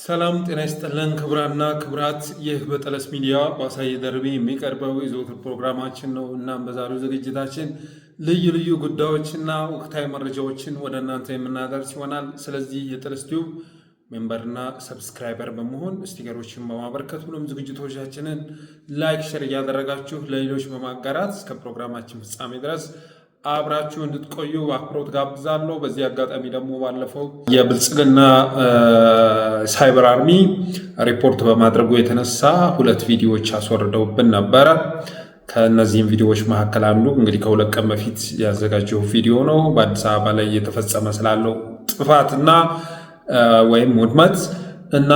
ሰላም ጤና ይስጥልን ክቡራና ክቡራት፣ ይህ በጠለስ ሚዲያ በአሳየ ደርቤ የሚቀርበው የዘወትር ፕሮግራማችን ነው። እናም በዛሬው ዝግጅታችን ልዩ ልዩ ጉዳዮችና ወቅታዊ መረጃዎችን ወደ እናንተ የምናደርስ ይሆናል። ስለዚህ የጠለስ ቲዩብ ሜምበርና ሰብስክራይበር በመሆን ስቲከሮችን በማበርከት ሁሉም ዝግጅቶቻችንን ላይክ፣ ሼር እያደረጋችሁ ለሌሎች በማጋራት እስከ ፕሮግራማችን ፍጻሜ ድረስ አብራችሁ እንድትቆዩ በአክብሮት ጋብዛለሁ። በዚህ አጋጣሚ ደግሞ ባለፈው የብልጽግና ሳይበር አርሚ ሪፖርት በማድረጉ የተነሳ 2 ቪዲዮዎች አስወርደውብን ነበረ። ከእነዚህም ቪዲዮዎች መካከል አንዱ እንግዲህ ከ2 ቀን በፊት ያዘጋጀው ቪዲዮ ነው። በአዲስ አበባ ላይ እየተፈጸመ ስላለው ጥፋትና ወይም ውድመት እና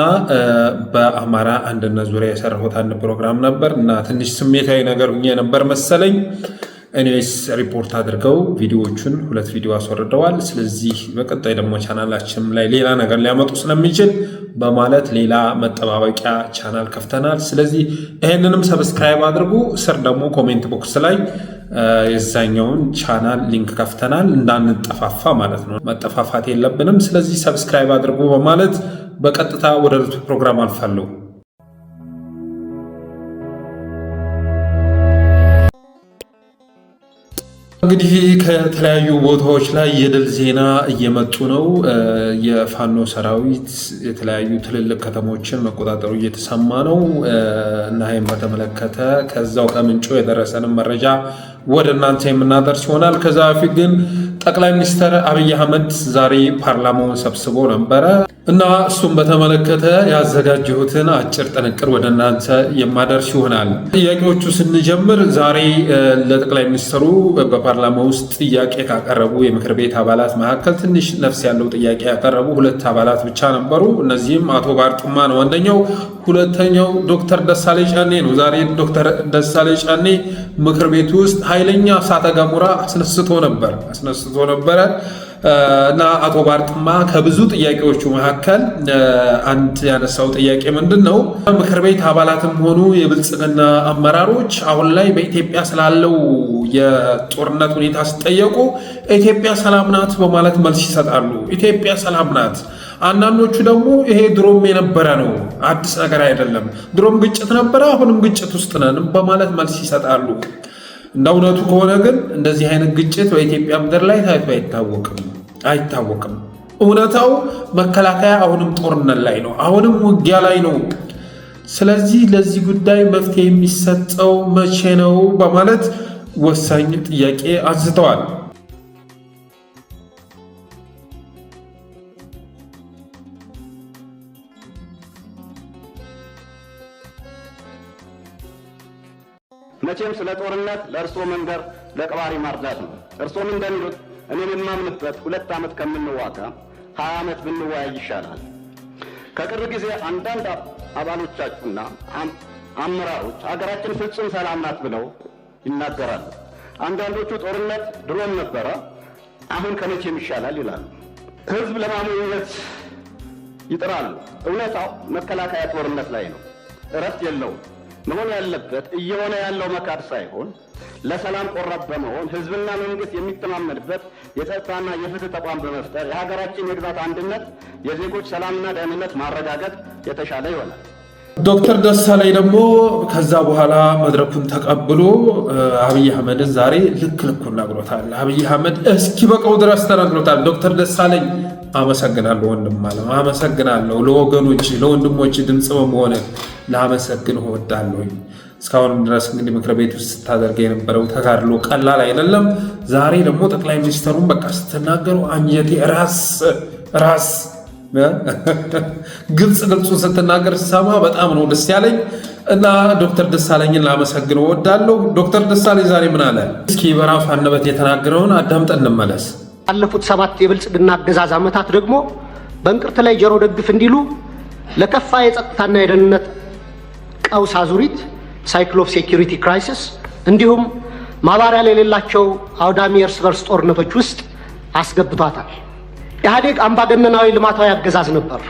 በአማራ አንድነት ዙሪያ የሰራሁት አንድ ፕሮግራም ነበር እና ትንሽ ስሜታዊ ነገር ነበር መሰለኝ። እኔስ ሪፖርት አድርገው ቪዲዮዎቹን 2 ቪዲዮ አስወርደዋል። ስለዚህ በቀጣይ ደግሞ ቻናላችን ላይ ሌላ ነገር ሊያመጡ ስለሚችል በማለት ሌላ መጠባበቂያ ቻናል ከፍተናል። ስለዚህ ይሄንንም ሰብስክራይብ አድርጉ። ስር ደግሞ ኮሜንት ቦክስ ላይ የዛኛውን ቻናል ሊንክ ከፍተናል፣ እንዳንጠፋፋ ማለት ነው። መጠፋፋት የለብንም። ስለዚህ ሰብስክራይብ አድርጉ በማለት በቀጥታ ወደ ፕሮግራም አልፋለሁ። እንግዲህ ከተለያዩ ቦታዎች ላይ የድል ዜና እየመጡ ነው። የፋኖ ሰራዊት የተለያዩ ትልልቅ ከተሞችን መቆጣጠሩ እየተሰማ ነው እና ይህም በተመለከተ ከዛው ከምንጩ የደረሰንም መረጃ ወደ እናንተ የምናደርስ ይሆናል። ከዛ በፊት ግን ጠቅላይ ሚኒስትር አብይ አህመድ ዛሬ ፓርላማውን ሰብስቦ ነበረ እና እሱም በተመለከተ ያዘጋጀሁትን አጭር ጥንቅር ወደ እናንተ የማደርስ ይሆናል። ጥያቄዎቹ ስንጀምር ዛሬ ለጠቅላይ ሚኒስትሩ በፓርላማ ውስጥ ጥያቄ ካቀረቡ የምክር ቤት አባላት መካከል ትንሽ ነፍስ ያለው ጥያቄ ያቀረቡ 2 አባላት ብቻ ነበሩ። እነዚህም አቶ ባርጡማ ነው አንደኛው፣ ሁለተኛው ዶክተር ደሳለኝ ጫኔ ነው። ዛሬ ዶክተር ደሳለኝ ጫኔ ምክር ቤት ውስጥ ኃይለኛ እሳተ ገሞራ አስነስቶ ነበረ እና አቶ ባርጡማ ከብዙ ጥያቄዎቹ መካከል አንድ ያነሳው ጥያቄ ምንድን ነው? ምክር ቤት አባላትም ሆኑ የብልጽግና አመራሮች አሁን ላይ በኢትዮጵያ ስላለው የጦርነት ሁኔታ ሲጠየቁ ኢትዮጵያ ሰላም ናት በማለት መልስ ይሰጣሉ። ኢትዮጵያ ሰላም ናት። አንዳንዶቹ ደግሞ ይሄ ድሮም የነበረ ነው፣ አዲስ ነገር አይደለም፣ ድሮም ግጭት ነበረ፣ አሁንም ግጭት ውስጥ ነን በማለት መልስ ይሰጣሉ። እንደ እውነቱ ከሆነ ግን እንደዚህ አይነት ግጭት በኢትዮጵያ ምድር ላይ ታይቶ አይታወቅም። እውነታው መከላከያ አሁንም ጦርነት ላይ ነው፣ አሁንም ውጊያ ላይ ነው። ስለዚህ ለዚህ ጉዳይ መፍትሄ የሚሰጠው መቼ ነው በማለት ወሳኝ ጥያቄ አንስተዋል። መቼም ስለ ጦርነት ለእርሶ መንገር ለቀባሪ ማርዳት ነው። እርሶም እንደሚሉት እኔም የማምንበት 2 ዓመት ከምንዋጋ 20 ዓመት ብንወያይ ይሻላል። ከቅርብ ጊዜ አንዳንድ አባሎቻችሁና አመራሮች ሀገራችን ፍጹም ሰላም ናት ብለው ይናገራሉ። አንዳንዶቹ ጦርነት ድሮም ነበረ፣ አሁን ከመቼም ይሻላል ይላሉ። ሕዝብ ለማሞኘት ይጥራሉ። እውነታው መከላከያ ጦርነት ላይ ነው፣ እረፍት የለውም። መሆን ያለበት እየሆነ ያለው መካድ ሳይሆን ለሰላም ቆራጥ በመሆን ህዝብና መንግስት የሚተማመንበት የጸጥታና የፍትህ ተቋም በመፍጠር የሀገራችን የግዛት አንድነት፣ የዜጎች ሰላምና ደህንነት ማረጋገጥ የተሻለ ይሆናል። ዶክተር ደሳለኝ ደግሞ ከዛ በኋላ መድረኩን ተቀብሎ አብይ አህመድን ዛሬ ልኩን ነግሮታል። አብይ አህመድ እስኪበቃው ድረስ ተነግሮታል። ዶክተር ደሳለኝ አመሰግናለሁ ወንድም አለም፣ አመሰግናለሁ ለወገኖች ለወንድሞች ድምፅ በመሆን ላመሰግን እወዳለሁ። እስካሁን ድረስ እንግዲህ ምክር ቤት ውስጥ ስታደርገ የነበረው ተጋድሎ ቀላል አይደለም። ዛሬ ደግሞ ጠቅላይ ሚኒስትሩን በቃ ስትናገሩ አንጀቴ ራስ ግልጹን ስትናገር ስሰማ በጣም ነው ደስ ያለኝ እና ዶክተር ደሳለኝን ላመሰግን እወዳለሁ። ዶክተር ደሳለኝ ዛሬ ምን አለ? እስኪ በራሱ አንደበት የተናገረውን አዳምጠን እንመለስ። ባለፉት 7 የብልጽግና አገዛዝ ዓመታት ደግሞ በእንቅርት ላይ ጆሮ ደግፍ እንዲሉ ለከፋ የጸጥታና የደህንነት ቀውስ አዙሪት ሳይክል ኦፍ ሴኩሪቲ ክራይሲስ እንዲሁም ማባሪያ የሌላቸው አውዳሚ እርስ በርስ ጦርነቶች ውስጥ አስገብቷታል። ኢህአዴግ አምባገነናዊ ልማታዊ አገዛዝ ነበር።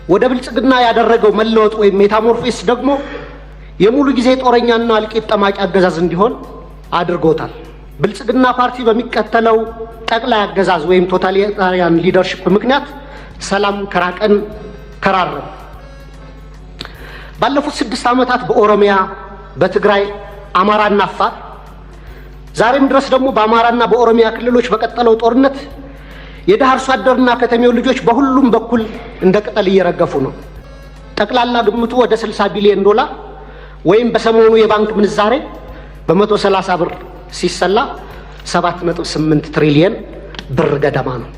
ወደ ብልጽግና ያደረገው መለወጥ ወይም ሜታሞርፎሲስ ደግሞ የሙሉ ጊዜ ጦረኛና እልቂት ጠማቂ አገዛዝ እንዲሆን አድርጎታል። ብልጽግና ፓርቲ በሚከተለው ጠቅላይ አገዛዝ ወይም ቶታሊታሪያን ሊደርሺፕ ምክንያት ሰላም ከራቀን ከራረም። ባለፉት 6 ዓመታት በኦሮሚያ፣ በትግራይ፣ አማራና አፋር ዛሬም ድረስ ደግሞ በአማራና በኦሮሚያ ክልሎች በቀጠለው ጦርነት የደሃ አርሶ አደርና ከተሜው ልጆች በሁሉም በኩል እንደ ቅጠል እየረገፉ ነው። ጠቅላላ ግምቱ ወደ 60 ቢሊዮን ዶላር ወይም በሰሞኑ የባንክ ምንዛሬ በ130 ብር ሲሰላ 7.8 ትሪሊየን ብር ገደማ ነው።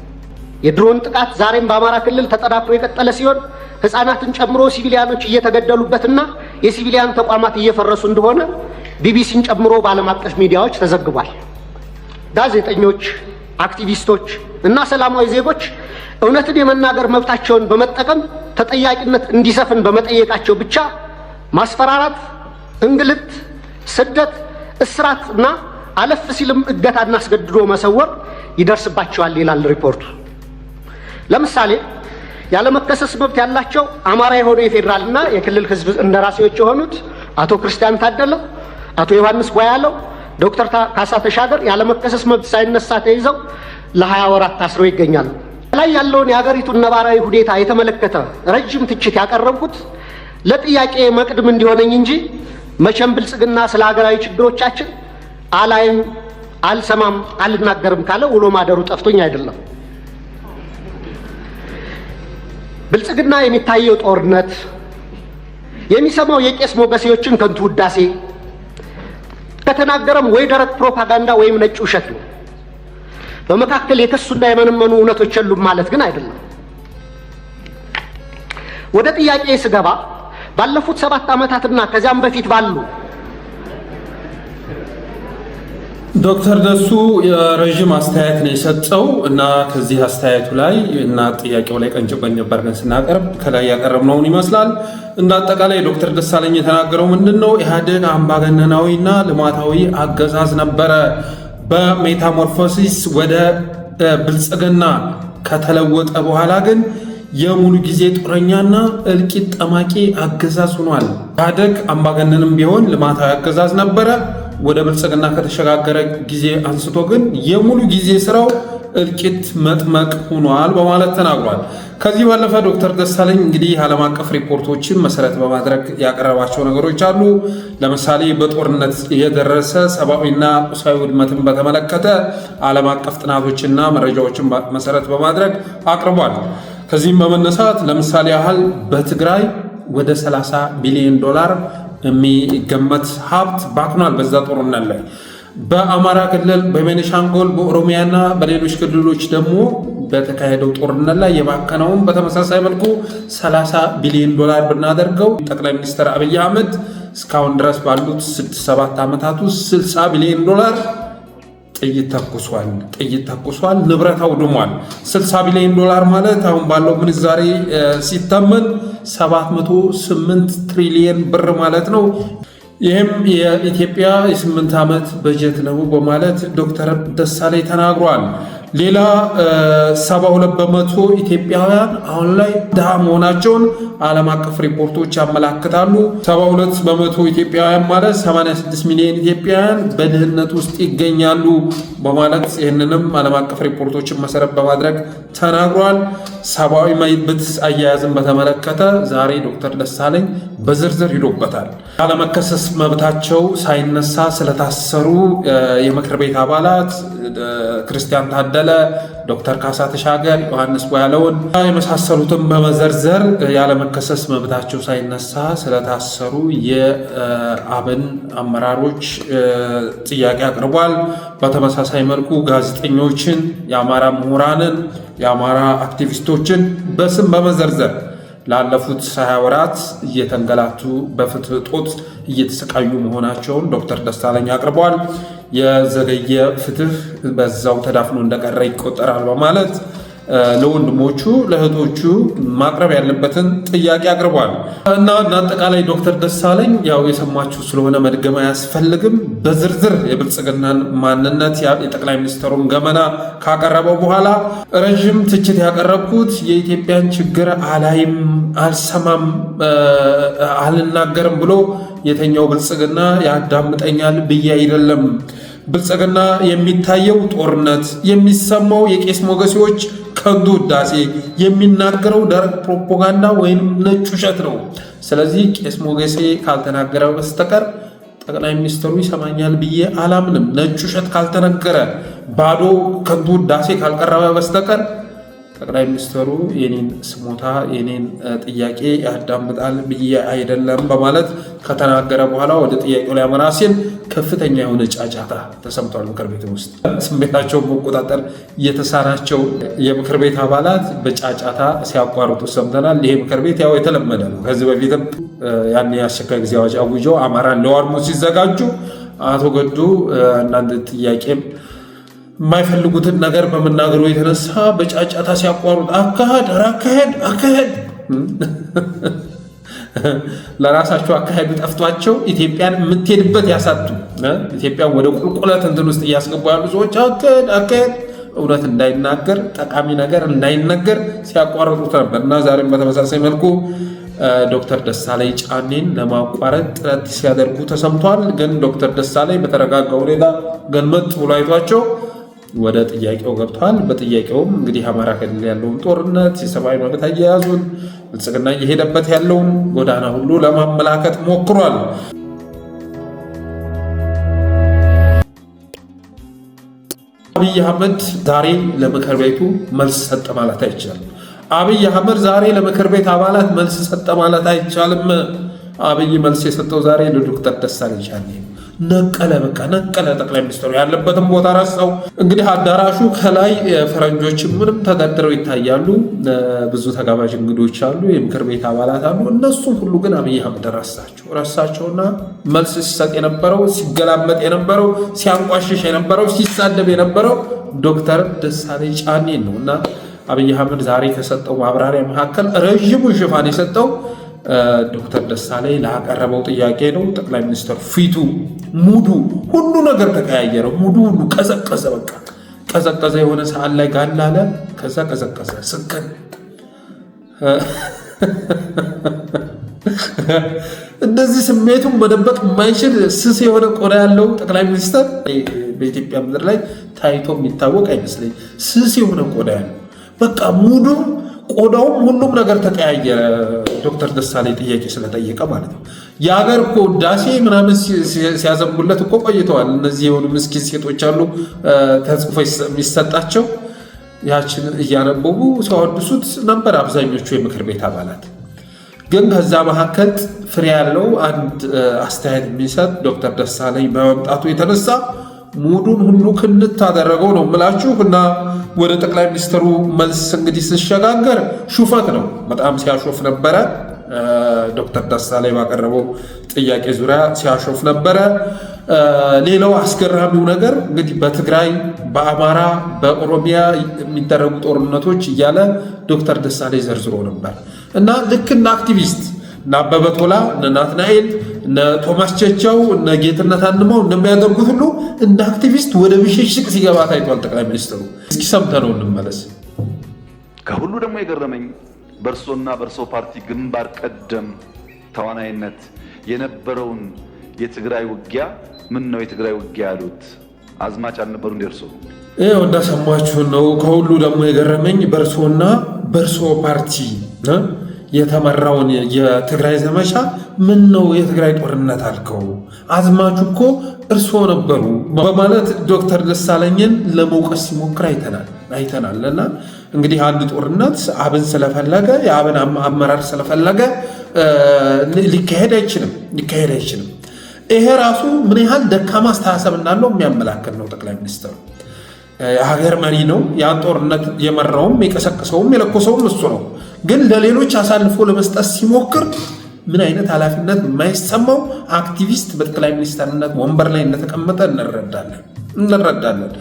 የድሮን ጥቃት ዛሬም በአማራ ክልል ተጠናክሮ የቀጠለ ሲሆን ህፃናትን ጨምሮ ሲቪሊያኖች እየተገደሉበትና የሲቪሊያን ተቋማት እየፈረሱ እንደሆነ ቢቢሲን ጨምሮ በዓለም አቀፍ ሚዲያዎች ተዘግቧል። ጋዜጠኞች፣ አክቲቪስቶች እና ሰላማዊ ዜጎች እውነትን የመናገር መብታቸውን በመጠቀም ተጠያቂነት እንዲሰፍን በመጠየቃቸው ብቻ ማስፈራራት፣ እንግልት፣ ስደት፣ እስራት እና አለፍ ሲልም እገታና አስገድዶ መሰወር ይደርስባቸዋል ይላል ሪፖርቱ። ለምሳሌ ያለመከሰስ መብት ያላቸው አማራ የሆኑ የፌዴራልና የክልል ህዝብ እንደራሴዎች የሆኑት አቶ ክርስቲያን ታደለ፣ አቶ ዮሐንስ ጓያለው፣ ዶክተር ካሳ ተሻገር ያለመከሰስ መብት ሳይነሳ ተይዘው ለ20 ወራት ታስረው ይገኛሉ። ላይ ያለውን የሀገሪቱን ነባራዊ ሁኔታ የተመለከተ ረጅም ትችት ያቀረብኩት ለጥያቄ መቅድም እንዲሆነኝ እንጂ መቼም ብልጽግና ስለ ሀገራዊ ችግሮቻችን አላይም፣ አልሰማም፣ አልናገርም ካለ ውሎ ማደሩ ጠፍቶኝ አይደለም። ብልጽግና የሚታየው ጦርነት፣ የሚሰማው የቄስ ሞገሴዎችን ከንቱ ውዳሴ፣ ከተናገረም ወይ ደረቅ ፕሮፓጋንዳ ወይም ነጭ ውሸት ነው። በመካከል የከሱና የመነመኑ እውነቶች የሉም ማለት ግን አይደለም። ወደ ጥያቄ ስገባ ባለፉት 7 ዓመታትና ከዚያም በፊት ባሉ ዶክተር ደሱ የረዥም አስተያየት ነው የሰጠው እና ከዚህ አስተያየቱ ላይ እና ጥያቄው ላይ ቀንጭበን ነበር ግን ስናቀርብ ከላይ ያቀረብነውን ይመስላል። እንደ አጠቃላይ ዶክተር ደሳለኝ የተናገረው ምንድነው? ኢህአዴግ አምባገነናዊና ልማታዊ አገዛዝ ነበረ። በሜታሞርፎሲስ ወደ ብልጽግና ከተለወጠ በኋላ ግን የሙሉ ጊዜ ጦረኛና እልቂት ጠማቂ አገዛዝ ሆኗል። ኢህአዴግ አምባገነንም ቢሆን ልማታዊ አገዛዝ ነበረ። ወደ ብልጽግና ከተሸጋገረ ጊዜ አንስቶ ግን የሙሉ ጊዜ ስራው እልቂት መጥመቅ ሆኗል በማለት ተናግሯል። ከዚህ ባለፈ ዶክተር ደሳለኝ እንግዲህ ዓለም አቀፍ ሪፖርቶችን መሰረት በማድረግ ያቀረባቸው ነገሮች አሉ። ለምሳሌ በጦርነት የደረሰ ሰብአዊና ቁሳዊ ውድመትን በተመለከተ ዓለም አቀፍ ጥናቶችና መረጃዎችን መሰረት በማድረግ አቅርቧል። ከዚህም በመነሳት ለምሳሌ ያህል በትግራይ ወደ 30 ቢሊዮን ዶላር የሚገመት ሀብት ባክኗል በዛ ጦርነት ላይ። በአማራ ክልል፣ በቤኒሻንጉል፣ በኦሮሚያና በሌሎች ክልሎች ደግሞ በተካሄደው ጦርነት ላይ የባከነውን በተመሳሳይ መልኩ 30 ቢሊዮን ዶላር ብናደርገው ጠቅላይ ሚኒስትር አብይ አህመድ እስካሁን ድረስ ባሉት 6-7 ዓመታት ውስጥ 60 ቢሊዮን ዶላር ጥይት ተኩሷል፣ ንብረት አውድሟል። 60 ቢሊዮን ዶላር ማለት አሁን ባለው ምንዛሬ ሲተመን 708 ትሪሊየን ብር ማለት ነው። ይህም የኢትዮጵያ የ8 ዓመት በጀት ነው በማለት ዶክተር ደሳለኝ ተናግሯል። ሌላ 72 በመቶ ኢትዮጵያውያን አሁን ላይ ድሃ መሆናቸውን ዓለም አቀፍ ሪፖርቶች ያመላክታሉ። 72 በመቶ ኢትዮጵያውያን ማለት 86 ሚሊዮን ኢትዮጵያውያን በድህነት ውስጥ ይገኛሉ በማለት ይህንንም ዓለም አቀፍ ሪፖርቶችን መሰረት በማድረግ ተናግሯል። ሰብአዊ መብት አያያዝን በተመለከተ ዛሬ ዶክተር ደሳለኝ በዝርዝር ሂዶበታል። ያለመከሰስ መብታቸው ሳይነሳ ስለታሰሩ የምክር ቤት አባላት ክርስቲያን ታደለ፣ ዶክተር ካሳ ተሻገር፣ ዮሐንስ ጓያለውን የመሳሰሉትን በመዘርዘር ያለመከሰስ መብታቸው ሳይነሳ ስለታሰሩ የአብን አመራሮች ጥያቄ አቅርቧል። በተመሳሳይ መልኩ ጋዜጠኞችን፣ የአማራ ምሁራንን፣ የአማራ አክቲቪስቶችን በስም በመዘርዘር ላለፉት 20 ወራት እየተንገላቱ በፍትህ እጦት እየተሰቃዩ መሆናቸውን ዶክተር ደሳለኝ አቅርቧል። የዘገየ ፍትህ በዛው ተዳፍኖ እንደቀረ ይቆጠራል በማለት ለወንድሞቹ ለእህቶቹ ማቅረብ ያለበትን ጥያቄ አቅርቧል እና አጠቃላይ ዶክተር ደሳለኝ ያው የሰማችሁ ስለሆነ መድገም አያስፈልግም። በዝርዝር የብልጽግናን ማንነት የጠቅላይ ሚኒስትሩን ገመና ካቀረበው በኋላ ረዥም ትችት ያቀረብኩት የኢትዮጵያን ችግር አላይም፣ አልሰማም፣ አልናገርም ብሎ የተኛው ብልጽግና ያዳምጠኛል ብዬ አይደለም። ብልጽግና የሚታየው ጦርነት፣ የሚሰማው የቄስ ሞገሴዎች ከንቱ ውዳሴ የሚናገረው ደረቅ ፕሮፓጋንዳ ወይም ነጭ ውሸት ነው። ስለዚህ ቄስ ሞገሴ ካልተናገረ በስተቀር ጠቅላይ ሚኒስትሩ ይሰማኛል ብዬ አላምንም። ነጭ ውሸት ካልተነገረ፣ ባዶ ከንቱ ውዳሴ ካልቀረበ በስተቀር ጠቅላይ ሚኒስትሩ የኔን ስሞታ የኔን ጥያቄ ያዳምጣል ብዬ አይደለም በማለት ከተናገረ በኋላ ወደ ጥያቄው ላይ አመራ ሲል ከፍተኛ የሆነ ጫጫታ ተሰምቷል። ምክር ቤት ውስጥ ስሜታቸውን መቆጣጠር የተሳናቸው የምክር ቤት አባላት በጫጫታ ሲያቋርጡ ሰምተናል። ይሄ ምክር ቤት ያው የተለመደ ነው። ከዚህ በፊትም ያን የአስቸኳይ ጊዜ አዋጅ አውጀው አማራን ሊያወድሙ ሲዘጋጁ አቶ ገዱ አንዳንድ ጥያቄም የማይፈልጉትን ነገር በመናገሩ የተነሳ በጫጫታ ሲያቋሩጥ አካሄድ ለራሳቸው አካሄዱ ጠፍቷቸው ኢትዮጵያን የምትሄድበት ያሳጡ ኢትዮጵያን ወደ ቁልቁለት እንትን ውስጥ እያስገቡ ያሉ ሰዎች አካሄድ እውነት እንዳይናገር ጠቃሚ ነገር እንዳይነገር ሲያቋርጡት ነበር እና ዛሬም በተመሳሳይ መልኩ ዶክተር ደሳለኝ ጫኔን ለማቋረጥ ጥረት ሲያደርጉ ተሰምቷል። ግን ዶክተር ደሳለኝ በተረጋጋ ሁኔታ ገልመጥ ብሎ አይቷቸው ወደ ጥያቄው ገብቷል። በጥያቄውም እንግዲህ አማራ ክልል ያለውን ጦርነት፣ የሰብአዊ መብት አያያዙን፣ ብልጽግና እየሄደበት ያለውን ጎዳና ሁሉ ለማመላከት ሞክሯል። አብይ አህመድ ዛሬ ለምክር ቤቱ መልስ ሰጠ ማለት አይቻልም። አብይ አህመድ ዛሬ ለምክር ቤት አባላት መልስ ሰጠ ማለት አይቻልም። አብይ መልስ የሰጠው ዛሬ ለዶክተር ደሳለኝ ጫኔ ነቀለ። ጠቅላይ ሚኒስትሩ ያለበትን ቦታ ረሳው። እንግዲህ አዳራሹ ከላይ ፈረንጆችም ምንም ተደርድረው ይታያሉ። ብዙ ተጋባዥ እንግዶች አሉ፣ የምክር ቤት አባላት አሉ። እነሱም ሁሉ ግን አብይ አህመድ ረሳቸውና መልስ ሲሰጥ የነበረው፣ ሲገላመጥ የነበረው፣ ሲያንቋሽሽ የነበረው፣ ሲሳደብ የነበረው ዶክተር ደሳለኝ ጫኔ ነው እና አብይ አህመድ ዛሬ ከሰጠው ማብራሪያ መካከል ረዥሙን ሽፋን የሰጠው ዶክተር ደሳለኝ ላቀረበው ጥያቄ ነው። ጠቅላይ ሚኒስትር ፊቱ፣ ሙዱ፣ ሁሉ ነገር ተቀያየረ። ሙዱ ሁሉ ቀዘቀዘ። በቃ ቀዘቀዘ። የሆነ ሰዓት ላይ ጋላ አለ፣ ከዛ ቀዘቀዘ። ስቅን እንደዚህ ስሜቱን መደበቅ የማይችል ስስ የሆነ ቆዳ ያለው ጠቅላይ ሚኒስትር በኢትዮጵያ ምድር ላይ ታይቶ የሚታወቅ አይመስለኝ። ስስ የሆነ ቆዳ ያለው በቃ ሙዱም ቆዳውም ሁሉም ነገር ተቀያየረ። ዶክተር ደሳለኝ ጥያቄ ስለጠየቀ ማለት ነው። የሀገር እኮ ውዳሴ ምናምን ሲያዘንቡለት እኮ ቆይተዋል። እነዚህ የሆኑ ምስኪን ሴቶች አሉ ተጽፎ የሚሰጣቸው ያችን እያነበቡ ሲያወድሱት ነበር አብዛኞቹ የምክር ቤት አባላት። ግን ከዛ መካከል ፍሬ ያለው አንድ አስተያየት የሚሰጥ ዶክተር ደሳለኝ በመምጣቱ የተነሳ ሙዱን ሁሉ ክንት አደረገው ነው የምላችሁ። እና ወደ ጠቅላይ ሚኒስትሩ መልስ እንግዲህ ሲሸጋገር ሹፈት ነው። በጣም ሲያሾፍ ነበረ። ዶክተር ደሳለኝ ባቀረበው ጥያቄ ዙሪያ ሲያሾፍ ነበረ። ሌላው አስገራሚው ነገር እንግዲህ በትግራይ፣ በአማራ፣ በኦሮሚያ የሚደረጉ ጦርነቶች እያለ ዶክተር ደሳለኝ ዘርዝሮ ነበር እና ልክ እንደ አክቲቪስት እነ አበበ ቶላ፣ እነ ናትናኤል፣ እነ ቶማስ ቸቻው፣ እነ ጌትነት አንማው እንደሚያደርጉት ሁሉ እንደ አክቲቪስት ወደ ብሽሽቅ ሲገባ ታይቷል ጠቅላይ ሚኒስትሩ። እስኪ ሰምተነው እንመለስ። ከሁሉ ደግሞ የገረመኝ በእርሶና በእርሶ ፓርቲ ግንባር ቀደም ተዋናይነት የነበረውን የትግራይ ውጊያ ምን ነው የትግራይ ውጊያ ያሉት አዝማች አልነበሩ እንደ እርሶ? ይኸው እንደሰማችሁ ነው። ከሁሉ ደግሞ የገረመኝ በእርሶና በእርሶ ፓርቲ የተመራውን የትግራይ ዘመቻ ምን ነው የትግራይ ጦርነት አልከው? አዝማቹ እኮ እርሶ ነበሩ በማለት ዶክተር ደሳለኝን ለመውቀስ ሲሞክር አይተናል። እና እንግዲህ አንድ ጦርነት አብን ስለፈለገ የአብን አመራር ስለፈለገ ሊካሄድ አይችልም። ይሄ ራሱ ምን ያህል ደካማ አስተሳሰብ እንዳለው የሚያመላክት ነው። ጠቅላይ ሚኒስትሩ የሀገር መሪ ነው። ያን ጦርነት የመራውም የቀሰቀሰውም የለኮሰውም እሱ ነው። ግን ለሌሎች አሳልፎ ለመስጠት ሲሞክር ምን አይነት ኃላፊነት የማይሰማው አክቲቪስት በጠቅላይ ሚኒስትርነት ወንበር ላይ እንደተቀመጠ እንረዳለን።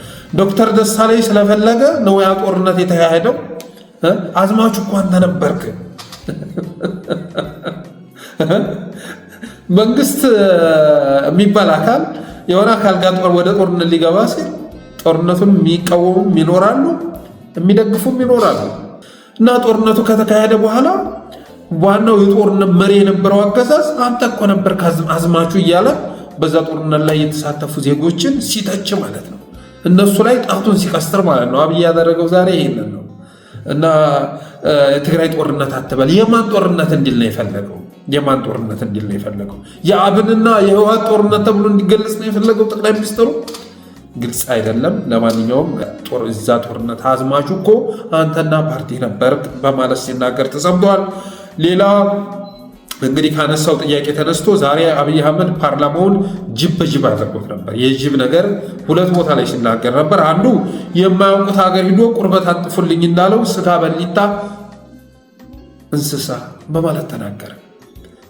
ዶክተር ደሳለኝ ስለፈለገ ነው ያ ጦርነት የተካሄደው። አዝማቹ እኮ አንተ ነበርክ። መንግስት የሚባል አካል የሆነ አካል ጋር ወደ ጦርነት ሊገባ ሲል ጦርነቱን የሚቃወሙም ይኖራሉ፣ የሚደግፉም ይኖራሉ። እና ጦርነቱ ከተካሄደ በኋላ ዋናው የጦርነት መሪ የነበረው አገዛዝ አንተ እኮ ነበር አዝማቹ እያለ በዛ ጦርነት ላይ የተሳተፉ ዜጎችን ሲተች ማለት ነው። እነሱ ላይ ጣቱን ሲቀስር ማለት ነው። አብይ ያደረገው ዛሬ ይሄንን ነው። እና የትግራይ ጦርነት አትበል። የማን ጦርነት እንዲል ነው የፈለገው? የማን ጦርነት እንዲል ነው የፈለገው? የአብንና የህወሓት ጦርነት ተብሎ እንዲገለጽ ነው የፈለገው ጠቅላይ ሚኒስትሩ? ግልጽ አይደለም። ለማንኛውም እዛ ጦርነት አዝማቹ እኮ አንተና ፓርቲ ነበር በማለት ሲናገር ተሰምተዋል። ሌላ እንግዲህ ካነሳው ጥያቄ ተነስቶ ዛሬ አብይ አህመድ ፓርላማውን ጅብ በጅብ አድርጎት ነበር። የጅብ ነገር ሁለት ቦታ ላይ ሲናገር ነበር። አንዱ የማያውቁት ሀገር ሂዶ ቁርበት አንጥፉልኝ እንዳለው ስጋ በሊታ እንስሳ በማለት ተናገረ።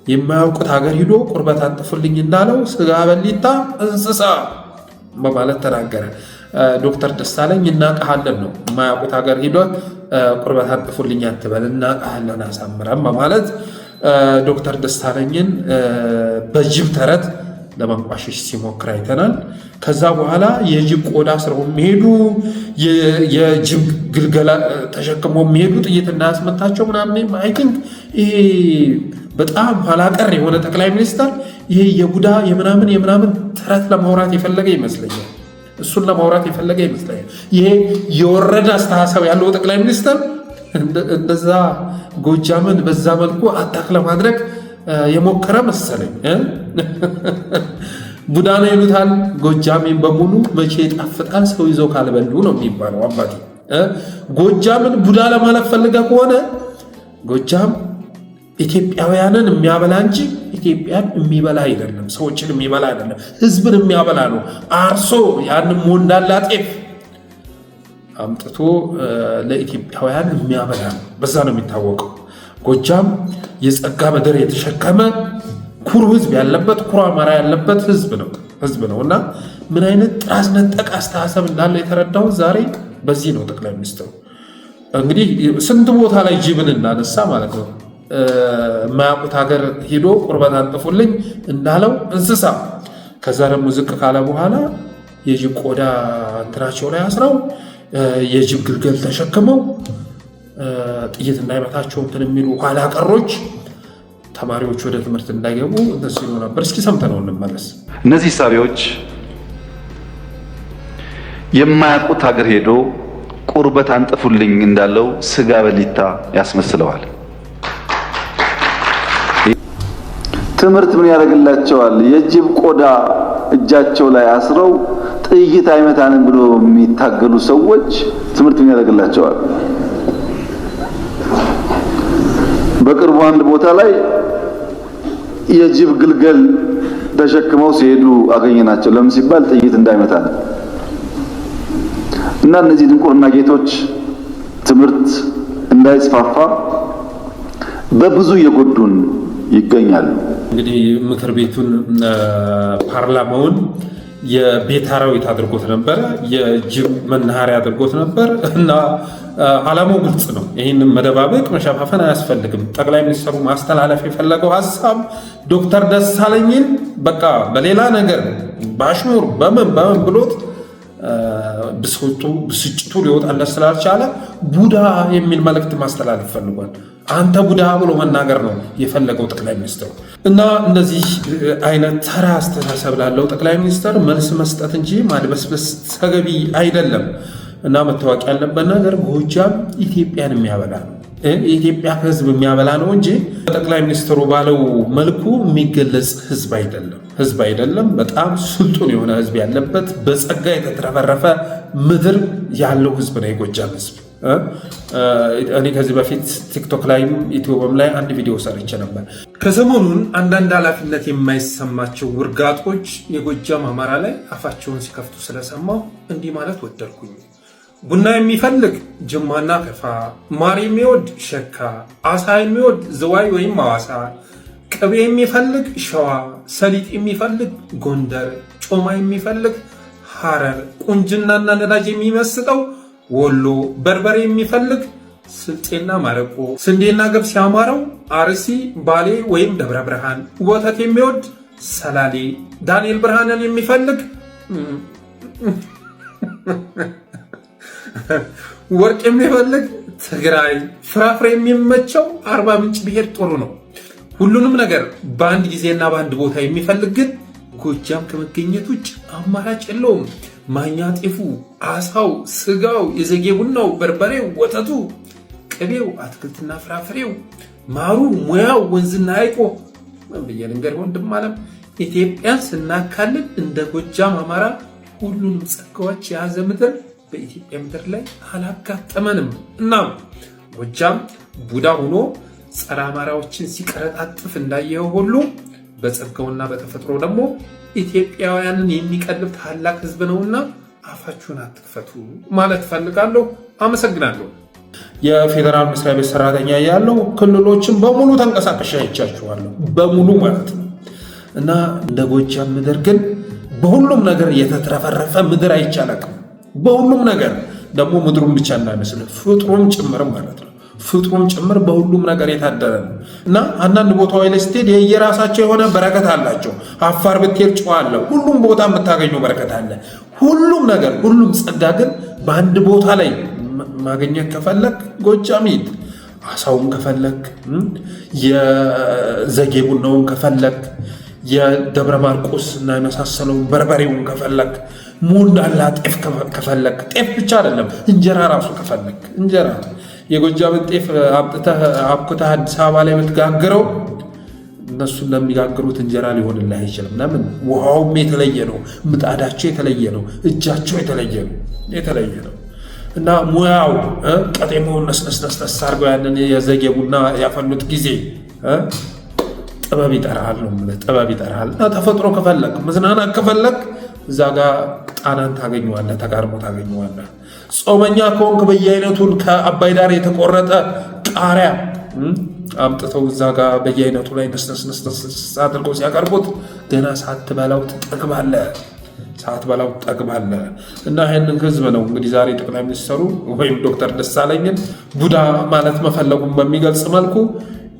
የማያውቁት ሀገር ሂዶ ቁርበት አንጥፉልኝ እንዳለው ስጋ በሊታ እንስሳ በማለት ተናገረ። ዶክተር ደሳለኝ እናቀሃለን ነው የማያውቁት ሀገር ሂዶ ቁርበት አንጥፉልኝ አትበል እናቀሃለን አሳምረን በማለት ዶክተር ደሳለኝን በጅብ ተረት ለማንቋሸሽ ሲሞክር አይተናል። ከዛ በኋላ የጅብ ቆዳ ስረው የሚሄዱ የጅብ ግልገላ ተሸክመው የሚሄዱ ጥይት እንዳያስመታቸው ምናምን አይ ቲንክ ይሄ በጣም ኋላቀር የሆነ ጠቅላይ ሚኒስትር ይሄ የቡዳ የምናምን ተረት ለማውራት የፈለገ ይመስለኛል። እሱን ለማውራት የፈለገ ይመስለኛል። ይሄ የወረደ አስተሳሰብ ያለው ጠቅላይ ሚኒስትር እንደዛ ጎጃምን በዛ መልኩ አታክ ለማድረግ የሞከረ መሰለኝ። ቡዳ ነው ይሉታል። ጎጃሜን በሙሉ መቼ ይጣፍጣል ሰው ይዘው ካልበሉ ነው የሚባለው አባቴ። ጎጃምን ቡዳ ለማለት ፈልገ ከሆነ ጎጃም ኢትዮጵያውያንን የሚያበላ እንጂ ኢትዮጵያን የሚበላ አይደለም። ሰዎችን የሚበላ አይደለም። ህዝብን የሚያበላ ነው። አርሶ ያንም ሞንዳላ ጤፍ አምጥቶ ለኢትዮጵያውያን የሚያበላ ነው። በዛ ነው የሚታወቀው። ጎጃም የጸጋ ምድር የተሸከመ ኩሩ ህዝብ ያለበት ኩሩ አማራ ያለበት ህዝብ ነው እና ምን አይነት ጥራዝ ነጠቅ አስተሳሰብ እንዳለ የተረዳው ዛሬ በዚህ ነው። ጠቅላይ ሚኒስትሩ እንግዲህ ስንት ቦታ ላይ ጅብን እናነሳ ማለት ነው። የማያውቁት ሀገር ሂዶ ቁርበት አንጥፉልኝ እንዳለው እንስሳ፣ ከዛ ደግሞ ዝቅ ካለ በኋላ የጅብ ቆዳ እንትናቸው ላይ አስረው የጅብ ግልገል ተሸክመው ጥይት እንዳይመታቸው እንትን የሚሉ ኋላ ቀሮች ተማሪዎች ወደ ትምህርት እንዳይገቡ እንደሱ ሲሉ ነበር። እስኪ ሰምተነው እንመለስ። እነዚህ ሳቢዎች የማያውቁት ሀገር ሄዶ ቁርበት አንጥፉልኝ እንዳለው ስጋ በሊታ ያስመስለዋል። ትምህርት ምን ያደርግላቸዋል? የጅብ ቆዳ እጃቸው ላይ አስረው ጥይት አይመታንም ብሎ የሚታገሉ ሰዎች ትምህርት ምን ያደርግላቸዋል? በቅርቡ አንድ ቦታ ላይ የጅብ ግልገል ተሸክመው ሲሄዱ አገኘናቸው። ለምን ሲባል ጥይት እንዳይመታን እና እነዚህ ድንቁርና ጌቶች ትምህርት እንዳይስፋፋ በብዙ እየጎዱን ይገኛሉ። እንግዲህ ምክር ቤቱን ፓርላማውን የቤት አራዊት አድርጎት ነበር፣ የጅብ መናኸሪያ አድርጎት ነበር እና ዓላማው ግልጽ ነው። ይህንን መደባበቅ መሸፋፈን አያስፈልግም። ጠቅላይ ሚኒስትሩ ማስተላለፍ የፈለገው ሀሳብ ዶክተር ደሳለኝን በቃ በሌላ ነገር በአሽሙር በምን ብሎት ብስጭቱ ሊወጣለት ስላልቻለ ቡዳ የሚል መልእክት ማስተላለፍ ፈልጓል። አንተ ቡዳ ብሎ መናገር ነው የፈለገው ጠቅላይ ሚኒስትሩ እና እነዚህ አይነት ተራ አስተሳሰብ ላለው ጠቅላይ ሚኒስትር መልስ መስጠት እንጂ ማድበስበስ ተገቢ አይደለም። እና መታወቅ ያለበት ነገር ጎጃም ኢትዮጵያን የሚያበላ ነው፣ የኢትዮጵያ ሕዝብ የሚያበላ ነው እንጂ ጠቅላይ ሚኒስትሩ ባለው መልኩ የሚገለጽ ህዝብ አይደለም። በጣም ስልጡን የሆነ ህዝብ ያለበት በጸጋ የተትረፈረፈ ምድር ያለው ህዝብ ነው የጎጃም ህዝብ። እኔ ከዚህ በፊት ቲክቶክ ላይም ዩቲዩብም ላይ አንድ ቪዲዮ ሰርቼ ነበር። ከሰሞኑን አንዳንድ ኃላፊነት የማይሰማቸው ውርጋጦች የጎጃም አማራ ላይ አፋቸውን ሲከፍቱ ስለሰማሁ እንዲህ ማለት ወደድኩኝ። ቡና የሚፈልግ ጅማና ከፋ፣ ማር የሚወድ ሸካ፣ አሳ የሚወድ ዝዋይ ወይም ሐዋሳ፣ ቅቤ የሚፈልግ ሸዋ፣ ሰሊጥ የሚፈልግ ጎንደር፣ ጮማ የሚፈልግ ሐረር፣ ቁንጅናና ነዳጅ የሚመስጠው ወሎ፣ በርበሬ የሚፈልግ ስልጤና ማረቆ፣ ስንዴና ገብስ ያማረው አርሲ፣ ባሌ ወይም ደብረ ብርሃን፣ ወተት የሚወድ ሰላሌ፣ ዳንኤል ብርሃንን የሚፈልግ ወርቅ የሚፈልግ ትግራይ፣ ፍራፍሬ የሚመቸው አርባ ምንጭ ብሄድ ጥሩ ነው። ሁሉንም ነገር በአንድ ጊዜና በአንድ ቦታ የሚፈልግ ግን ጎጃም ከመገኘት ውጭ አማራጭ የለውም። ማኛ ጤፉ፣ አሳው፣ ስጋው፣ የዘጌ ቡናው፣ በርበሬው፣ ወተቱ ቅቤው፣ አትክልትና ፍራፍሬው፣ ማሩ፣ ሙያው፣ ወንዝና ሐይቆ ምን ብዬ ልንገር ወንድም አለም ኢትዮጵያን ስናካልል እንደ ጎጃም አማራ ሁሉንም ጸጋዎች የያዘ ምድር በኢትዮጵያ ምድር ላይ አላጋጠመንም። እናም ጎጃም ቡዳ ሆኖ ጸረ አማራዎችን ሲቀረጣጥፍ እንዳየው ሁሉ በጸጋውና በተፈጥሮ ደግሞ ኢትዮጵያውያንን የሚቀልብ ታላቅ ህዝብ ነውና አፋችሁን አትክፈቱ ማለት ፈልጋለሁ። አመሰግናለሁ። የፌዴራል መስሪያ ቤት ሰራተኛ ያለው ክልሎችን በሙሉ ተንቀሳቀሻ አይቻችኋለሁ፣ በሙሉ ማለት ነው። እና እንደ ጎጃም ምድር ግን በሁሉም ነገር የተትረፈረፈ ምድር አይቻለቅም። በሁሉም ነገር ደግሞ ምድሩን ብቻ እንዳይመስል ፍጥሩም ጭምር ማለት ነው። ፍጥሩም ጭምር በሁሉም ነገር የታደረ ነው እና አንዳንድ ቦታዎች ላይ ስትሄድ የየራሳቸው የሆነ በረከት አላቸው። አፋር ብትሄድ ጨዋ አለ። ሁሉም ቦታ የምታገኘው በረከት አለ። ሁሉም ነገር ሁሉም ጸጋ ግን በአንድ ቦታ ላይ ማግኘት ከፈለክ ጎጃም ሂድ። አሳውን ከፈለክ፣ የዘጌ ቡናውን ከፈለክ፣ የደብረ ማርቆስ እና የመሳሰለውን በርበሬውን ከፈለክ፣ ሞንዳላ ጤፍ ከፈለክ፣ ጤፍ ብቻ አይደለም እንጀራ ራሱ ከፈለክ እንጀራ የጎጃምን ጤፍ አብኩተህ አዲስ አበባ ላይ የምትጋግረው እነሱ ለሚጋግሩት እንጀራ ሊሆንልህ አይችልም። ለምን? ውሃውም የተለየ ነው፣ ምጣዳቸው የተለየ ነው፣ እጃቸው የተለየ ነው እና ሙያው ቀጤማውን ነስነስነስ አድርገው ያንን የዘጌ ቡና ያፈሉት ጊዜ ጥበብ ይጠራሃል ነው የምልህ። ጥበብ ይጠራሃል። እና ተፈጥሮ ከፈለክ መዝናናት ከፈለክ እዛ ጋር ጣናን ታገኘዋለህ፣ ተጋርሞ ታገኘዋለህ። ጾመኛ ከሆንክ በየአይነቱን ከአባይ ዳር የተቆረጠ ቃሪያ አምጥተው እዛ ጋር በየአይነቱ ላይ ነስነስ አድርገው ሲያቀርቡት ገና ሳትበላው ትጠግባለህ። እና ይህንን ህዝብ ነው እንግዲህ ዛሬ ጠቅላይ ሚኒስትሩ ወይም ዶክተር ደሳለኝን ቡዳ ማለት መፈለጉን በሚገልጽ መልኩ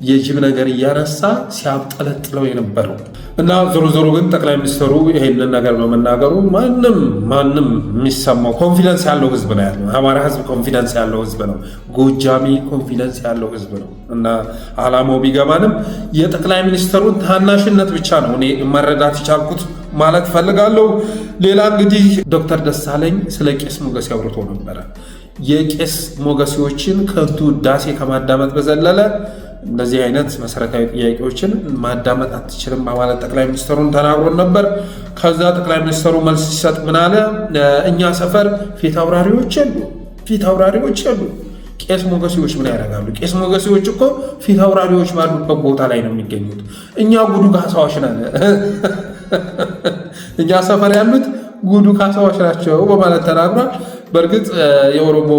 የጅብ ነገር እያነሳ ሲያብጠለጥለው የነበረው እና ዞሮ ግን ጠቅላይ ሚኒስትሩ ይሄንን ነገር በመናገሩ ማንም የሚሰማው ኮንፊደንስ ያለው ህዝብ ነው ያለው። አማራ ህዝብ ኮንፊደንስ ያለው ህዝብ ነው። ጎጃሚ ኮንፊደንስ ያለው ህዝብ ነው እና አላማው ቢገባንም የጠቅላይ ሚኒስትሩን ታናሽነት ብቻ ነው እኔ መረዳት የቻልኩት ማለት ፈልጋለሁ። ሌላ እንግዲህ ዶክተር ደሳለኝ ስለ ቄስ ሞገሴ አውርቶ ነበረ። የቄስ ሞገሴዎችን ከንቱ ውዳሴ ከማዳመጥ በዘለለ እንደዚህ አይነት መሰረታዊ ጥያቄዎችን ማዳመጥ አትችልም በማለት ጠቅላይ ሚኒስትሩን ተናግሮን ነበር። ከዛ ጠቅላይ ሚኒስትሩ መልስ ሲሰጥ ምን አለ? እኛ ሰፈር ፊት አውራሪዎች የሉ። ቄስ ሞገሴዎች ምን ያደርጋሉ? ቄስ ሞገሴዎች እኮ ፊት አውራሪዎች ባሉበት ቦታ ላይ ነው የሚገኙት። እኛ ጉዱ ካሳዎች ነን። እኛ ሰፈር ያሉት ጉዱ ካሳዎች ናቸው በማለት ተናግሯል። በእርግጥ የኦሮሞ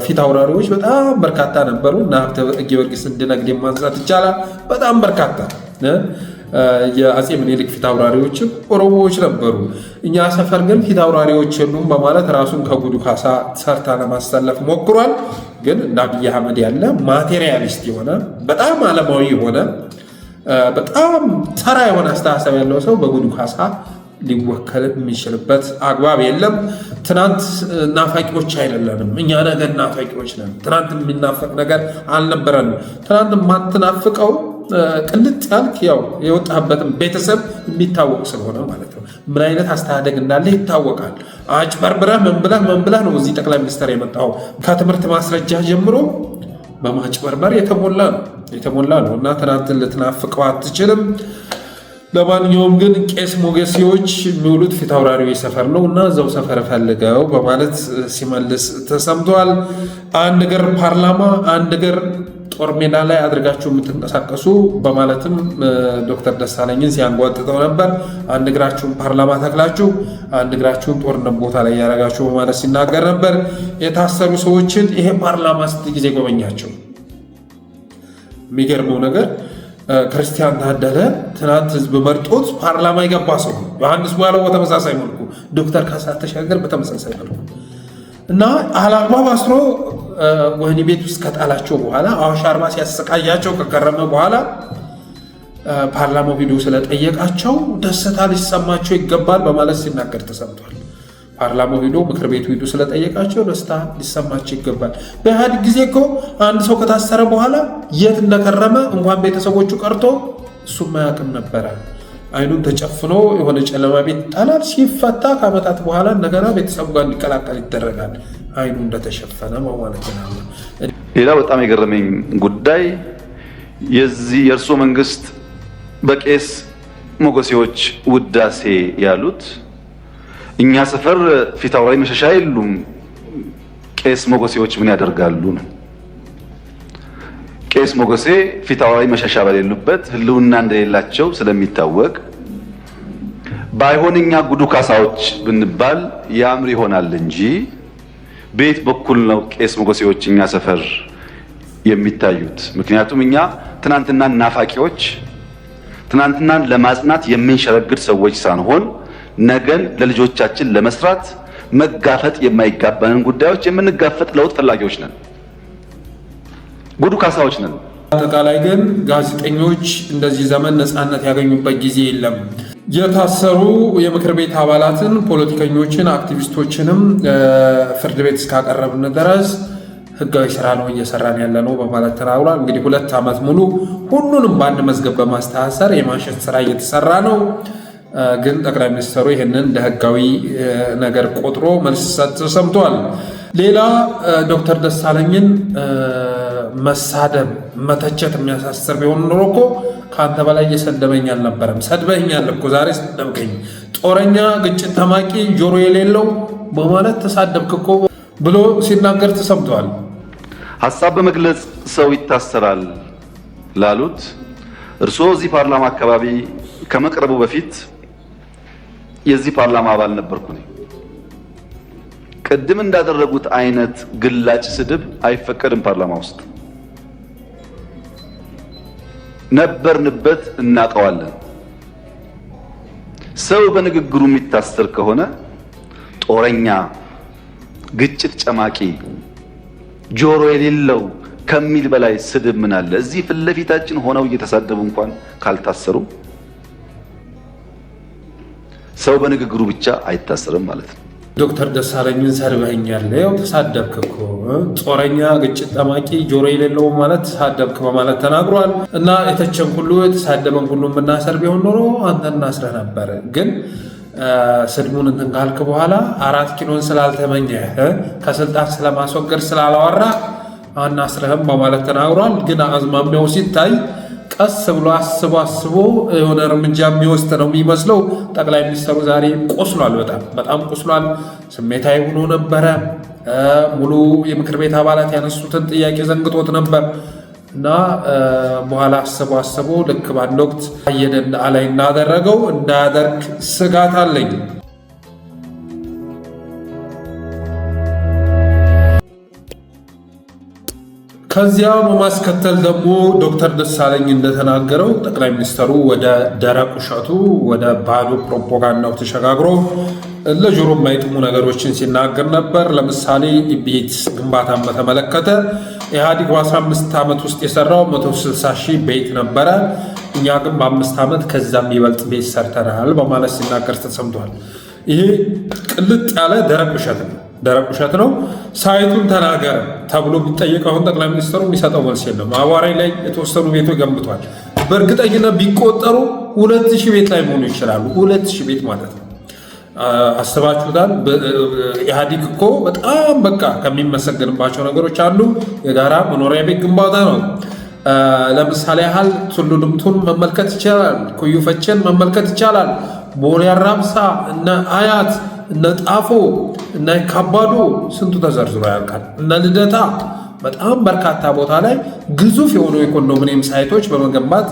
ፊት አውራሪዎች በጣም በርካታ ነበሩ እና ሀብተ ጊዮርጊስ እንድነግድ ማንሳት ይቻላል። በጣም በርካታ የአፄ ምኒልክ ፊት አውራሪዎችም ኦሮሞዎች ነበሩ። እኛ ሰፈር ግን ፊት አውራሪዎች የሉም በማለት ራሱን ከጉዱ ካሳ ሰርታ ለማሰለፍ ሞክሯል። ግን እንደ አብይ አህመድ ያለ ማቴሪያሊስት የሆነ በጣም ዓለማዊ የሆነ በጣም ተራ የሆነ አስተሳሰብ ያለው ሰው በጉዱ ካሳ ሊወከል የሚችልበት አግባብ የለም። ትናንት ናፋቂዎች አይደለንም፣ እኛ ነገ ናፋቂዎች ነን። ትናንት የሚናፈቅ ነገር አልነበረንም። ትናንት የማትናፍቀው ቅልጥ ያልክ ያው የወጣበትም ቤተሰብ የሚታወቅ ስለሆነ ማለት ነው። ምን አይነት አስተዳደግ እንዳለ ይታወቃል። አጭበርብረህ ምን ብለህ ነው እዚህ ጠቅላይ ሚኒስትር የመጣው? ከትምህርት ማስረጃ ጀምሮ በማጭበርበር የተሞላ ነው እና ትናንትን ልትናፍቀው አትችልም። ለማንኛውም ግን ቄስ ሞገሴዎች የሚውሉት ፊት አውራሪዎች ሰፈር ነው እና እዛው ሰፈር ፈልገው በማለት ሲመልስ ተሰምቷል። አንድ እግር ፓርላማ፣ አንድ እግር ጦር ሜዳ ላይ አድርጋችሁ የምትንቀሳቀሱ በማለትም ዶክተር ደሳለኝን ሲያንጓጥጠው ነበር። አንድ እግራችሁን ፓርላማ ተክላችሁ አንድ እግራችሁን ጦርነት ቦታ ላይ ያደረጋችሁ በማለት ሲናገር ነበር። የታሰሩ ሰዎችን ይሄ ፓርላማ ስንት ጊዜ ጎበኛቸው? የሚገርመው ነገር ክርስቲያን ታደለ ትናንት ህዝብ መርጦት ፓርላማ የገባ ሰው፣ ዮሐንስ ቧያለው በተመሳሳይ መልኩ፣ ዶክተር ካሳ ተሻገር በተመሳሳይ መልኩ እና አላግባብ አስሮ ወህኒ ቤት ውስጥ ከጣላቸው በኋላ አዋሽ አርባ ሲያሰቃያቸው ከከረመ በኋላ ፓርላማው ቪዲዮ ስለጠየቃቸው ደስታ ሊሰማቸው ይገባል በማለት ሲናገር ተሰምቷል። ፓርላማው ሄዶ ምክር ቤቱ ሄዶ ስለጠየቃቸው ደስታ ሊሰማቸው ይገባል። በኢህአዴግ ጊዜ እኮ አንድ ሰው ከታሰረ በኋላ የት እንደከረመ እንኳን ቤተሰቦቹ ቀርቶ እሱም አያውቅም ነበረ። አይኑን ተጨፍኖ የሆነ ጨለማ ቤት ይጣላል። ሲፈታ ከዓመታት በኋላ እንደገና ቤተሰቡ ጋር እንዲቀላቀል ይደረጋል። አይኑ እንደተሸፈነ ማለት ነው። ሌላ በጣም የገረመኝ ጉዳይ የእርሶ መንግስት በቄስ ሞገሴዎች ውዳሴ ያሉት እኛ ሰፈር ፊት አውራሪ መሸሻ የሉም፣ ቄስ ሞገሴዎች ምን ያደርጋሉ ነው። ቄስ ሞገሴ ፊት አውራሪ መሸሻ በሌሉበት ህልውና እንደሌላቸው ስለሚታወቅ ባይሆን እኛ ጉዱ ካሳዎች ብንባል ያምር ይሆናል እንጂ ቤት በኩል ነው ቄስ ሞገሴዎች እኛ ሰፈር የሚታዩት። ምክንያቱም እኛ ትናንትናን ናፋቂዎች፣ ትናንትናን ለማጽናት የምንሸረግድ ሰዎች ሳንሆን ነገን ለልጆቻችን ለመስራት መጋፈጥ የማይጋባንን ጉዳዮች የምንጋፈጥ ለውጥ ፈላጊዎች ነን፣ ጉዱ ካሳዎች ነን። አጠቃላይ ግን ጋዜጠኞች እንደዚህ ዘመን ነፃነት ያገኙበት ጊዜ የለም። የታሰሩ የምክር ቤት አባላትን፣ ፖለቲከኞችን፣ አክቲቪስቶችንም ፍርድ ቤት እስካቀረብን ድረስ ህጋዊ ስራ ነው እየሰራን ያለ ነው በማለት ተናግሯል። እንግዲህ 2 ዓመት ሙሉ ሁሉንም በአንድ መዝገብ በማስተሳሰር የማንሸት ስራ እየተሰራ ነው። ግን ጠቅላይ ሚኒስትሩ ይህንን እንደ ህጋዊ ነገር ቆጥሮ መልስ ሰጥ ሰምቷል። ሌላ ዶክተር ደሳለኝን መሳደብ መተቸት የሚያሳስር ቢሆን ኖሮ እኮ ከአንተ በላይ እየሰደበኝ አልነበረም። ሰድበኛል እኮ ዛሬ ሰደብከኝ፣ ጦረኛ፣ ግጭት ተማቂ፣ ጆሮ የሌለው በማለት ተሳደብክ እኮ ብሎ ሲናገር ተሰምቷል። ሀሳብ በመግለጽ ሰው ይታሰራል ላሉት እርስዎ እዚህ ፓርላማ አካባቢ ከመቅረቡ በፊት የዚህ ፓርላማ አባል ነበርኩ። ቅድም እንዳደረጉት አይነት ግላጭ ስድብ አይፈቀድም ፓርላማ ውስጥ። ነበርንበት፣ እናውቀዋለን። ሰው በንግግሩ የሚታሰር ከሆነ ጦረኛ፣ ግጭት ጨማቂ፣ ጆሮ የሌለው ከሚል በላይ ስድብ ምን አለ? እዚህ ፊት ለፊታችን ሆነው እየተሳደቡ እንኳን ካልታሰሩ ሰው በንግግሩ ብቻ አይታሰርም ማለት ነው። ዶክተር ደሳለኝን ሰድበኛል፣ ያው ተሳደብክ እኮ ጦረኛ፣ ግጭት ጠማቂ፣ ጆሮ የሌለው ማለት ተሳደብክ በማለት ተናግሯል። እና የተቸን ሁሉ የተሳደበን ሁሉ የምናሰር ቢሆን ኖሮ አንተ እናስረህ ነበር። ግን ስድሙን እንትን ካልክ በኋላ 4 ኪሎን ስላልተመኘ ከስልጣን ስለማስወገድ ስላላወራ አናስረህም በማለት ተናግሯል። ግን አዝማሚያው ሲታይ ቀስ ብሎ አስቦ የሆነ እርምጃ የሚወስድ ነው የሚመስለው። ጠቅላይ ሚኒስትሩ ዛሬ ቆስሏል፣ በጣም ቆስሏል። ስሜታዊ ሆኖ ነበረ። ሙሉ የምክር ቤት አባላት ያነሱትን ጥያቄ ዘንግቶት ነበር እና በኋላ አስቦ ልክ በአንድ ወቅት አየደን ላይ እናደረገው እንዳያደርግ ስጋት አለኝ። ከዚያ በማስከተል ደግሞ ዶክተር ደሳለኝ እንደተናገረው ጠቅላይ ሚኒስትሩ ወደ ደረቅ ውሸቱ ወደ ባዶ ፕሮፓጋንዳው ተሸጋግሮ ለጆሮ የማይጥሙ ነገሮችን ሲናገር ነበር። ለምሳሌ ቤት ግንባታን በተመለከተ ኢህአዲግ በ15 ዓመት ውስጥ የሰራው 160 ሺህ ቤት ነበረ፣ እኛ ግን በ5 ዓመት ከዛም የሚበልጥ ቤት ሰርተናል በማለት ሲናገር ተሰምቷል። ይሄ ቅልጥ ያለ ደረቅ ውሸት ነው። ሳይቱን ተናገረ ተብሎ ቢጠየቅ አሁን ጠቅላይ ሚኒስትሩ የሚሰጠው መልስ የለም። አዋራይ ላይ የተወሰኑ ቤቶች ገንብቷል። በእርግጠኝነት ቢቆጠሩ 2000 ቤት ላይ መሆኑ ይችላሉ። 2000 ቤት ማለት ነው። አስባችሁታል? ኢህአዲግ እኮ በጣም በቃ ከሚመሰገንባቸው ነገሮች አንዱ የጋራ መኖሪያ ቤት ግንባታ ነው። ለምሳሌ ያህል ቱሉ ዲምቱን መመልከት ይቻላል። ኩዩ ፈቼን መመልከት ይቻላል። ቦሌ አራብሳ፣ እነ አያት፣ እነ ጣፎ፣ እነ ካባዶ ስንቱ ተዘርዝሮ ያልቃል። እነ ልደታ በጣም በርካታ ቦታ ላይ ግዙፍ የሆኑ የኮንዶሚኒየም ሳይቶች በመገንባት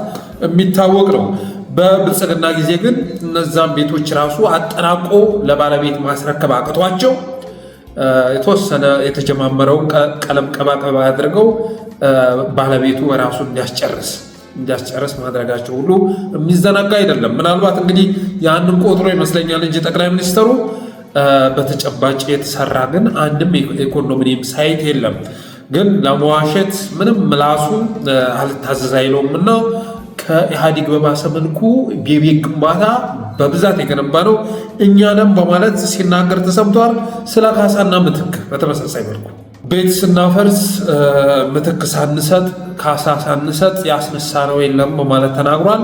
የሚታወቅ ነው። በብልጽግና ጊዜ ግን እነዛን ቤቶች ራሱ አጠናቆ ለባለቤት ማስረከብ አቅቷቸው የተወሰነ የተጀማመረውን ቀለም ቀባቀባ አድርገው ባለቤቱ በራሱ እንዲያስጨርስ ማድረጋቸው ሁሉ የሚዘነጋ አይደለም። ምናልባት እንግዲህ ያንን ቆጥሮ ይመስለኛል እንጂ ጠቅላይ ሚኒስትሩ በተጨባጭ የተሰራ ግን አንድም የኮንዶሚኒየም ሳይት የለም። ግን ለመዋሸት ምንም ምላሱ አልታዘዝ አይለውም እና ከኢህአዲግ በባሰ መልኩ የቤት ግንባታ በብዛት የገነባ ነው እኛንም በማለት ሲናገር ተሰምቷል። ስለ ካሳና ምትክ በተመሳሳይ መልኩ ቤት ስናፈርስ ምትክ ሳንሰጥ ካሳ ሳንሰጥ ያስነሳነው የለም በማለት ተናግሯል።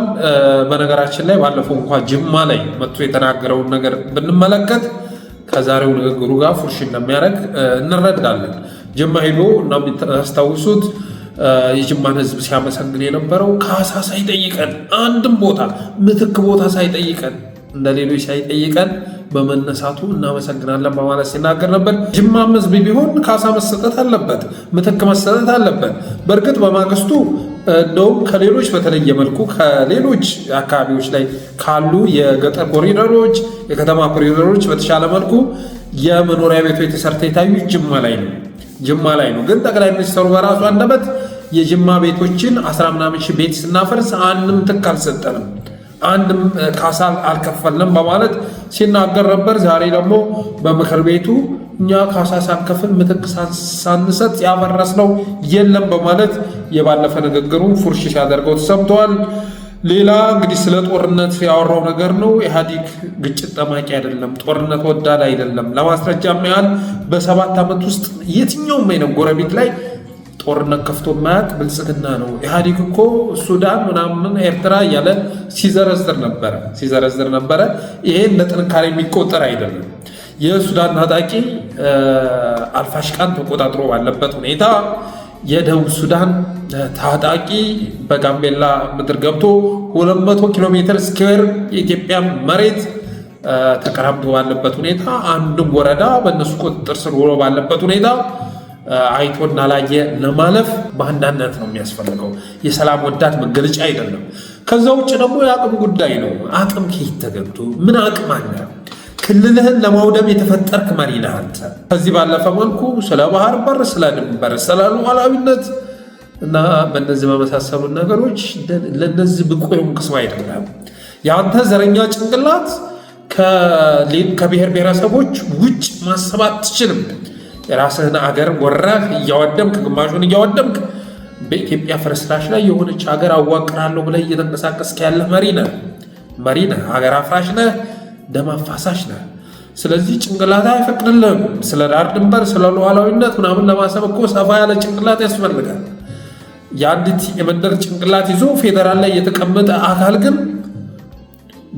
በነገራችን ላይ ባለፈው እንኳን ጅማ ላይ መጥቶ የተናገረውን ነገር ብንመለከት ከዛሬው ንግግሩ ጋር ፉርሽ እንደሚያደርግ እንረዳለን። ጅማ ሄዶ እንደምታስታውሱት የጅማን ህዝብ ሲያመሰግን የነበረው ካሳ ሳይጠይቀን አንድም ቦታ ምትክ ቦታ ሳይጠይቀን እንደ ሌሎች ሳይጠይቀን በመነሳቱ እናመሰግናለን በማለት ሲናገር ነበር። ጅማም ህዝብ ቢሆን ካሳ መሰጠት አለበት፣ ምትክ መሰጠት አለበት። በእርግጥ በማግስቱ እንደውም ከሌሎች በተለየ መልኩ ከሌሎች አካባቢዎች ላይ ካሉ የገጠር ኮሪደሮች፣ የከተማ ኮሪደሮች በተሻለ መልኩ የመኖሪያ ቤቶች ተሰርተው የታዩ ጅማ ላይ ነው። ግን ጠቅላይ ሚኒስትሩ በራሱ አንደበት የጅማ ቤቶችን 10 ምናምን ሺህ ቤት ስናፈርስ አንድም ምትክ አልሰጠንም፣ አንድም ካሳ አልከፈልንም በማለት ሲናገር ነበር። ዛሬ ደግሞ በምክር ቤቱ እኛ ካሳ ሳንከፍል ምትክ ሳንሰጥ ያፈረስነው የለም በማለት የባለፈ ንግግሩ ፉርሽ ሲያደርገው ተሰምተዋል። ሌላ እንግዲህ ስለ ጦርነት ያወራው ነገር ነው። ኢህአዲግ ግጭት ጠማቂ አይደለም፣ ጦርነት ወዳድ አይደለም። ለማስረጃም ያህል በ7 ዓመት ውስጥ የትኛውም አይነት ጎረቤት ላይ ጦርነት ከፍቶ ማያውቅ ብልጽግና ነው። ኢህአዲግ እኮ ሱዳን ምናምን ኤርትራ እያለ ሲዘረዝር ነበረ። ይሄ እንደ ጥንካሬ የሚቆጠር አይደለም። የሱዳን ታጣቂ አልፋሽቃን ተቆጣጥሮ ባለበት ሁኔታ የደቡብ ሱዳን ታጣቂ በጋምቤላ ምድር ገብቶ 200 ኪሎ ሜትር ስኩዌር የኢትዮጵያ መሬት ተቀራምቶ ባለበት ሁኔታ አንድም ወረዳ በእነሱ ቁጥጥር ስር ውሎ ባለበት ሁኔታ አይቶና ላየ ለማለፍ በአንዳነት ነው የሚያስፈልገው። የሰላም ወዳድ መገለጫ አይደለም። ከዛ ውጭ ደግሞ የአቅም ጉዳይ ነው። አቅም ከየት ተገኝቶ ምን አቅም አለ? ክልልህን ለማውደም የተፈጠርክ መሪ ነህ አንተ። ከዚህ ባለፈ መልኩ ስለ ባህር በር፣ ስለ ድንበር፣ ስለ ሉዓላዊነት እና በእነዚህ በመሳሰሉ ነገሮች ለነዚህ ብቁ የሆንክ ሰው አይደለም። የአንተ ዘረኛ ጭንቅላት ከብሔር ብሔረሰቦች ውጭ ማሰብ አትችልም። የራስህን አገር ወረህ እያወደምክ ግማሹን እያወደምክ በኢትዮጵያ ፍርስራሽ ላይ የሆነች ሀገር አዋቅራለሁ ብለህ እየተንቀሳቀስክ ያለ መሪ ነህ። ሀገር አፍራሽ ነህ፣ ደም አፋሳሽ ነህ። ስለዚህ ጭንቅላት አይፈቅድልህም። ስለ ዳር ድንበር፣ ስለ ሉዓላዊነት ምናምን ለማሰብ እኮ ሰፋ ያለ ጭንቅላት ያስፈልጋል። የአንዲት የመንደር ጭንቅላት ይዞ ፌዴራል ላይ የተቀመጠ አካል ግን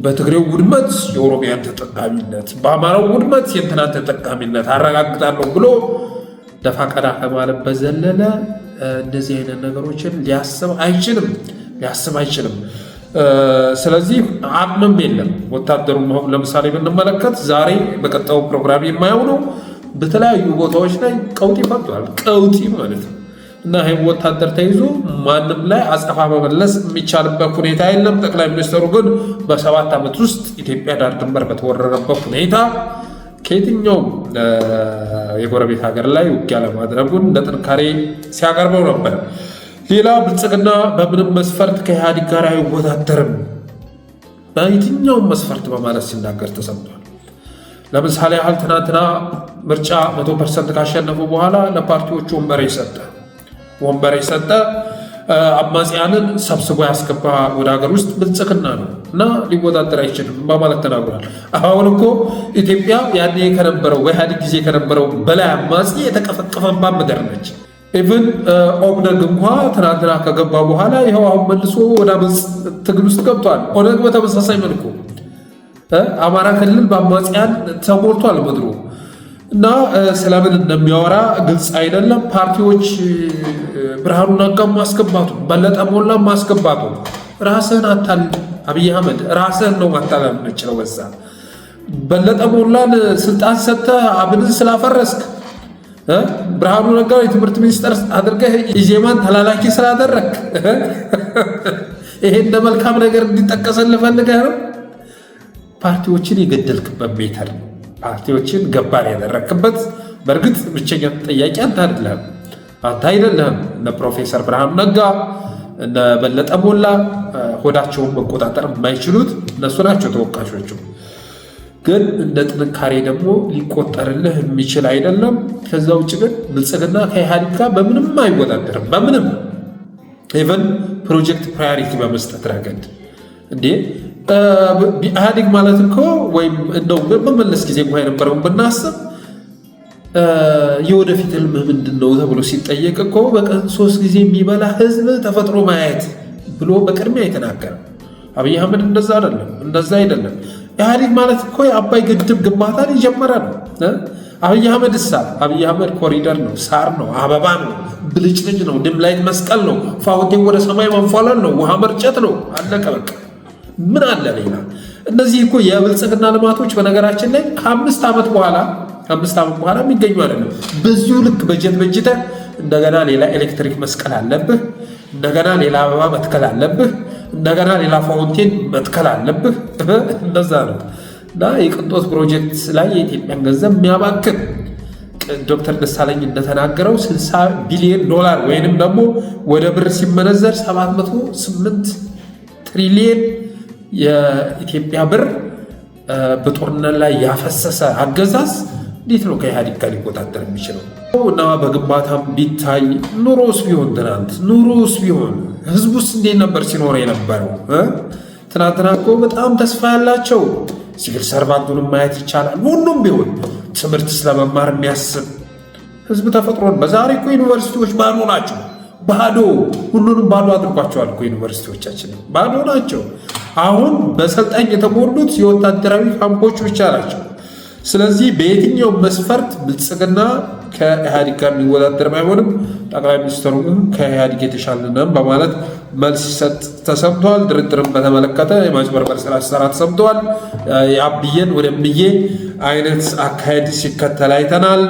በትግሬው ውድመት የኦሮሚያን ተጠቃሚነት፣ በአማራው ውድመት የእንትናን ተጠቃሚነት አረጋግጣለሁ ብሎ ደፋ ቀዳ ከማለት በዘለለ እንደዚህ አይነት ነገሮችን ሊያስብ አይችልም። ስለዚህ አቅምም የለም። ወታደሩም ለምሳሌ ብንመለከት ዛሬ በቀጣዩ ፕሮግራም የማየው ነው። በተለያዩ ቦታዎች ላይ ቀውጢ ፈጥቷል። ቀውጢ ማለት ነው። እና ይህም ወታደር ተይዞ ማንም ላይ አጸፋ መመለስ የሚቻልበት ሁኔታ የለም። ጠቅላይ ሚኒስትሩ ግን በ7 ዓመት ውስጥ ኢትዮጵያ ዳር ድንበር በተወረረበት ሁኔታ ከየትኛውም የጎረቤት ሀገር ላይ ውጊያ ለማድረጉን እንደ ጥንካሬ ሲያቀርበው ነበር። ሌላ ብልጽግና በምንም መስፈርት ከኢህአዲግ ጋር አይወዳደርም በየትኛውም መስፈርት በማለት ሲናገር ተሰምቷል። ለምሳሌ ያህል ትናንትና ምርጫ 100% ካሸነፉ በኋላ ለፓርቲዎቹ ወንበር የሰጠ አማጽያንን ሰብስቦ ያስገባ ወደ ሀገር ውስጥ ብልጽግና ነው እና ሊወዳደር አይችልም በማለት ተናግሯል። አሁን እኮ ኢትዮጵያ ያኔ ከነበረው በኢህአዲግ ጊዜ ከነበረው በላይ አማጺ የተቀፈቀፈባት ምድር ነች። ኢቭን ኦብነግ እንኳ ትናንትና ከገባ በኋላ ይኸው አሁን መልሶ ወደ አመፅ ትግል ውስጥ ገብቷል። ኦነግ በተመሳሳይ መልኩ አማራ ክልል በአማጽያን ተሞልቷል ምድሩ እና ስለምን እንደሚያወራ ግልጽ አይደለም። ፓርቲዎች ብርሃኑ ነጋም ማስገባቱ፣ በለጠ ሞላም ማስገባቱ ራስህን አታል አብይ አህመድ ራስህን ነው ማታለል የምችለው። በዛ በለጠ ሞላን ስልጣን ሰጥተህ አብንን ስላፈረስክ ብርሃኑ ነጋ የትምህርት ሚኒስተር አድርገህ ኢዜማን ተላላኪ ስላደረክ ይሄ እንደ መልካም ነገር እንዲጠቀስልህ ፈልገህ ነው። ፓርቲዎችን የገደልክበት ሜተር ነው። ፓርቲዎችን ገባር ያደረክበት። በእርግጥ ብቸኛ ተጠያቂ አንተ አይደለህም። እነ ፕሮፌሰር ብርሃኑ ነጋ እነ በለጠ ሞላ ሆዳቸውን መቆጣጠር የማይችሉት እነሱ ናቸው ተወቃሾቹ። ግን እንደ ጥንካሬ ደግሞ ሊቆጠርልህ የሚችል አይደለም። ከዛ ውጭ ግን ብልጽግና ከኢህአዲግ ጋር በምንም አይወዳደርም። በምንም ኢቨን ፕሮጀክት ፕራዮሪቲ በመስጠት ረገድ እንዴ ኢህአዲግ ማለት እኮ ወይም እንደው በመለስ ጊዜ እንኳ የነበረውን ብናስብ የወደፊት ህልምህ ምንድን ነው ተብሎ ሲጠየቅ እኮ በቀን 3 ጊዜ የሚበላ ህዝብ ተፈጥሮ ማየት ብሎ በቅድሚያ የተናገረ አብይ አህመድ እንደዛ አይደለም። ኢህአዴግ ማለት እኮ የአባይ ግድብ ግንባታን የጀመረ ነው። አብይ አህመድ ኮሪደር ነው፣ ሳር ነው፣ አበባ ነው፣ ብልጭልጭ ነው፣ ድምላይት መስቀል ነው፣ ፋውንቴን ወደ ሰማይ መንፏለን ነው፣ ውሃ መርጨት ነው። አለቀ በቃ። ምን አለ ሌላ? እነዚህ እኮ የብልጽግና ልማቶች በነገራችን ላይ ከ5 ዓመት በኋላ የሚገኙ አይደለም። በዚሁ ልክ በጀት በጅተህ እንደገና ሌላ ኤሌክትሪክ መስቀል አለብህ፣ እንደገና ሌላ አበባ መትከል አለብህ፣ እንደገና ሌላ ፋውንቴን መትከል አለብህ። እንደዛ ነው። እና የቅንጦት ፕሮጀክት ላይ የኢትዮጵያን ገንዘብ የሚያባክን ዶክተር ደሳለኝ እንደተናገረው 60 ቢሊዮን ዶላር ወይንም ደግሞ ወደ ብር ሲመነዘር 708 ትሪሊየን የኢትዮጵያ ብር በጦርነት ላይ ያፈሰሰ አገዛዝ እንዴት ነው ከኢህአዴግ ጋር ሊቆጣጠር የሚችለው? እና በግንባታም ቢታይ ኑሮስ ቢሆን ህዝቡስ እንዴት ነበር ሲኖር የነበረው? ትናንትና እኮ በጣም ተስፋ ያላቸው ሲቪል ሰርቫንቱንም ማየት ይቻላል። ሁሉም ቢሆን ትምህርት ስለመማር የሚያስብ ህዝብ ተፈጥሮን በዛሬ እኮ ዩኒቨርሲቲዎች ሁሉንም ባዶ አድርጓቸዋል እኮ ዩኒቨርሲቲዎቻችን ባዶ ናቸው። አሁን በሰልጣኝ የተሞሉት የወታደራዊ ካምፖች ብቻ ናቸው። ስለዚህ በየትኛው መስፈርት ብልጽግና ከኢህአዴግ ጋር የሚወዳደር ባይሆንም ጠቅላይ ሚኒስትሩ ግን ከኢህአዴግ የተሻልነን በማለት መልስ ሲሰጥ ተሰምተዋል። ድርድርን በተመለከተ የማጭበርበር ስራ ሲሰራ ተሰምተዋል። የአብዬን ወደ ምዬ አይነት አካሄድ ሲከተል አይተናል።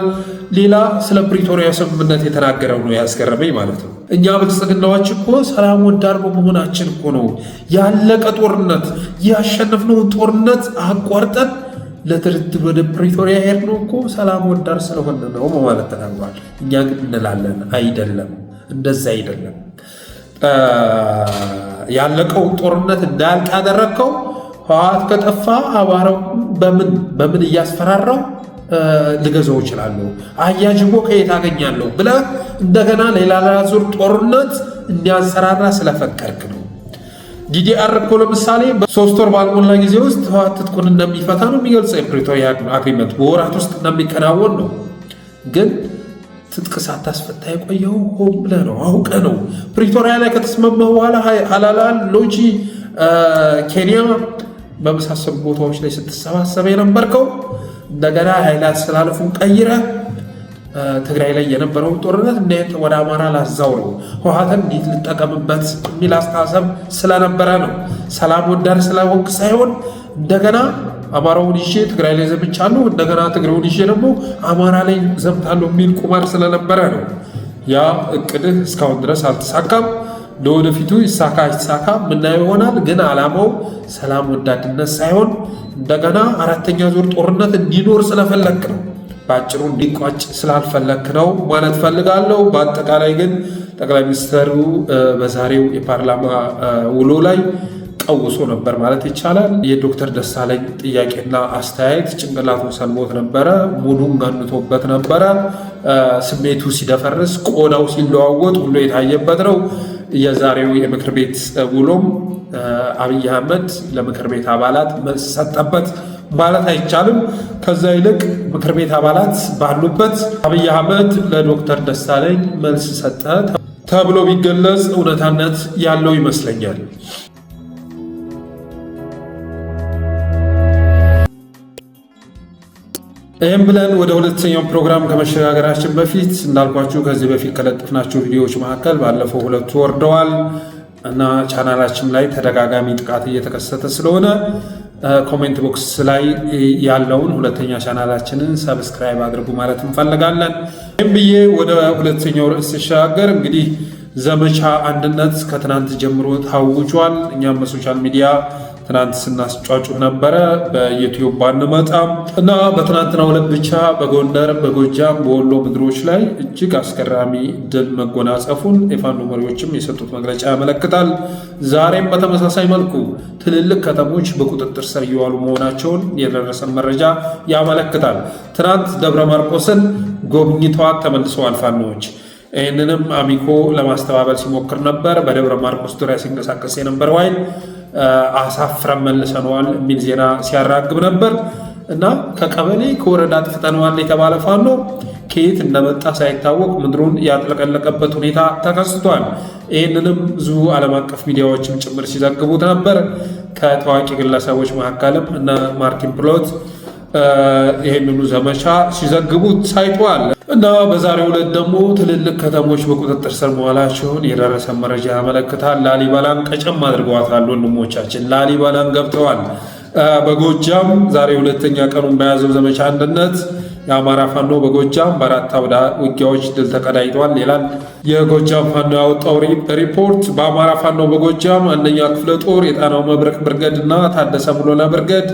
ሌላ ስለ ፕሪቶሪያ ስምምነት የተናገረው ነው ያስገረመኝ ማለት ነው። እኛ ብልጽግናዎች እኮ ሰላም ወዳድ በመሆናችን እኮ ነው ያለቀ ጦርነት ያሸነፍነውን ጦርነት አቋርጠን ለድርድር ወደ ፕሪቶሪያ ሄድነው እኮ ሰላም ወዳድ ስለሆነ ነው በማለት ተናግሯል። እኛ ግን እንላለን አይደለም፣ እንደዛ አይደለም። ያለቀውን ጦርነት እንዳያልቅ ያደረግከው ህወሓት ከጠፋ አማራው በምን እያስፈራራው ልገዛው እችላለሁ አያጅቦ ከየት አገኛለሁ ብለህ እንደገና ሌላ ዙር ጦርነት እንዲያንሰራራ ስለፈቀድክ ነው። ዲዲአር እኮ ለምሳሌ በ3 ወር ባልሞላ ጊዜ ውስጥ ህወሓት ትጥቁን እንደሚፈታ ነው የሚገልጸው። የፕሪቶሪያ አግሪመንት በወራት ውስጥ እንደሚከናወን ነው። ግን ትጥቅ ሳታስፈታ የቆየው ሆን ብለህ ነው፣ አውቀህ ነው። ፕሪቶሪያ ላይ ከተስማማህ በኋላ ሀላላን፣ ሎጂ፣ ኬንያ በመሳሰሉ ቦታዎች ላይ ስትሰባሰበ የነበርከው እንደገና ኃይል አስተላለፉን ቀይረህ ትግራይ ላይ የነበረው ጦርነት እንዴት ወደ አማራ ላዛውረው ህወሓትን እንዴት ልጠቀምበት የሚል አስተሳሰብ ስለነበረ ነው። ሰላም ወዳድ ስለሆንክ ሳይሆን እንደገና አማራውን ይዤ ትግራይ ላይ ዘምቻለሁ፣ እንደገና ትግራዩን ይዤ ደግሞ አማራ ላይ ዘምታለሁ የሚል ቁማር ስለነበረ ነው። ያ እቅድህ እስካሁን ድረስ አልተሳካም። ለወደፊቱ ይሳካ ምናየው ይሆናል። ግን ዓላማው ሰላም ወዳድነት ሳይሆን እንደገና 4ኛ ዙር ጦርነት እንዲኖር ስለፈለክ ነው። በአጭሩ እንዲቋጭ ስላልፈለክ ነው ማለት ፈልጋለሁ። በአጠቃላይ ግን ጠቅላይ ሚኒስትሩ በዛሬው የፓርላማ ውሎ ላይ ቀውሶ ነበር ማለት ይቻላል። የዶክተር ደሳለኝ ጥያቄና አስተያየት ጭንቅላቱን ሰልቦት ነበረ፣ ሙሉም ገንቶበት ነበረ። ስሜቱ ሲደፈርስ፣ ቆዳው ሲለዋወጥ ሁሉ የታየበት ነው። የዛሬው የምክር ቤት ውሎም አብይ አህመድ ለምክር ቤት አባላት መልስ ሰጠበት ማለት አይቻልም። ከዛ ይልቅ ምክር ቤት አባላት ባሉበት አብይ አህመድ ለዶክተር ደሳለኝ መልስ ሰጠ ተብሎ ቢገለጽ እውነታነት ያለው ይመስለኛል። ይህም ብለን ወደ ሁለተኛው ፕሮግራም ከመሸጋገራችን በፊት እንዳልኳችሁ ከዚህ በፊት ከለጥፍናቸው ቪዲዮዎች መካከል ባለፈው 2 ወርደዋል እና ቻናላችን ላይ ተደጋጋሚ ጥቃት እየተከሰተ ስለሆነ ኮሜንት ቦክስ ላይ ያለውን ሁለተኛ ቻናላችንን ሰብስክራይብ አድርጉ ማለት እንፈልጋለን። ይህም ብዬ ወደ ሁለተኛው ርዕስ ሲሻገር እንግዲህ ዘመቻ አንድነት ከትናንት ጀምሮ ታውጇል። እኛም በሶሻል ሚዲያ ትናንት ስናስጫጩ ነበረ፣ በዩቲዩብ ባንመጣም እና በትናንትናው ዕለት ብቻ በጎንደር፣ በጎጃም፣ በወሎ ምድሮች ላይ እጅግ አስገራሚ ድል መጎናጸፉን የፋኖ መሪዎችም የሰጡት መግለጫ ያመለክታል። ዛሬም በተመሳሳይ መልኩ ትልልቅ ከተሞች በቁጥጥር ስር እየዋሉ መሆናቸውን የደረሰን መረጃ ያመለክታል። ትናንት ደብረ ማርቆስን ጎብኝተዋት ተመልሰዋል ፋኖዎች። ይህንንም አሚኮ ለማስተባበል ሲሞክር ነበር። በደብረ ማርቆስ ዙሪያ ሲንቀሳቀስ የነበረው ኃይል አሳፍረን መልሰነዋል የሚል ዜና ሲያራግብ ነበር። እና ከቀበሌ ከወረዳ አጥፍተነዋል የተባለ ፋኖ ከየት እንደመጣ ሳይታወቅ ምድሩን ያጥለቀለቀበት ሁኔታ ተከስቷል። ይህንንም ብዙ ዓለም አቀፍ ሚዲያዎችም ጭምር ሲዘግቡት ነበር። ከታዋቂ ግለሰቦች መካከልም እነ ማርቲን ፕሎት ይህንኑ ዘመቻ ሲዘግቡት ሳይቷል። እና በዛሬው ዕለት ደግሞ ትልልቅ ከተሞች በቁጥጥር ስር መዋላቸውን የደረሰ መረጃ ያመለክታል። ላሊበላን ቀጨም አድርገዋታል ወንድሞቻችን፣ ላሊበላን ገብተዋል። በጎጃም ዛሬ ሁለተኛ ቀኑን በያዘው ዘመቻ አንድነት የአማራ ፋኖ በጎጃም በአራት አውደ ውጊያዎች ድል ተቀዳጅቷል ይላል የጎጃም ፋኖ ያወጣው ሪፖርት። በአማራ ፋኖ በጎጃም አንደኛ ክፍለ ጦር የጣናው መብረቅ ብርገድ እና ታደሰ ሙሉነህ ብርገድ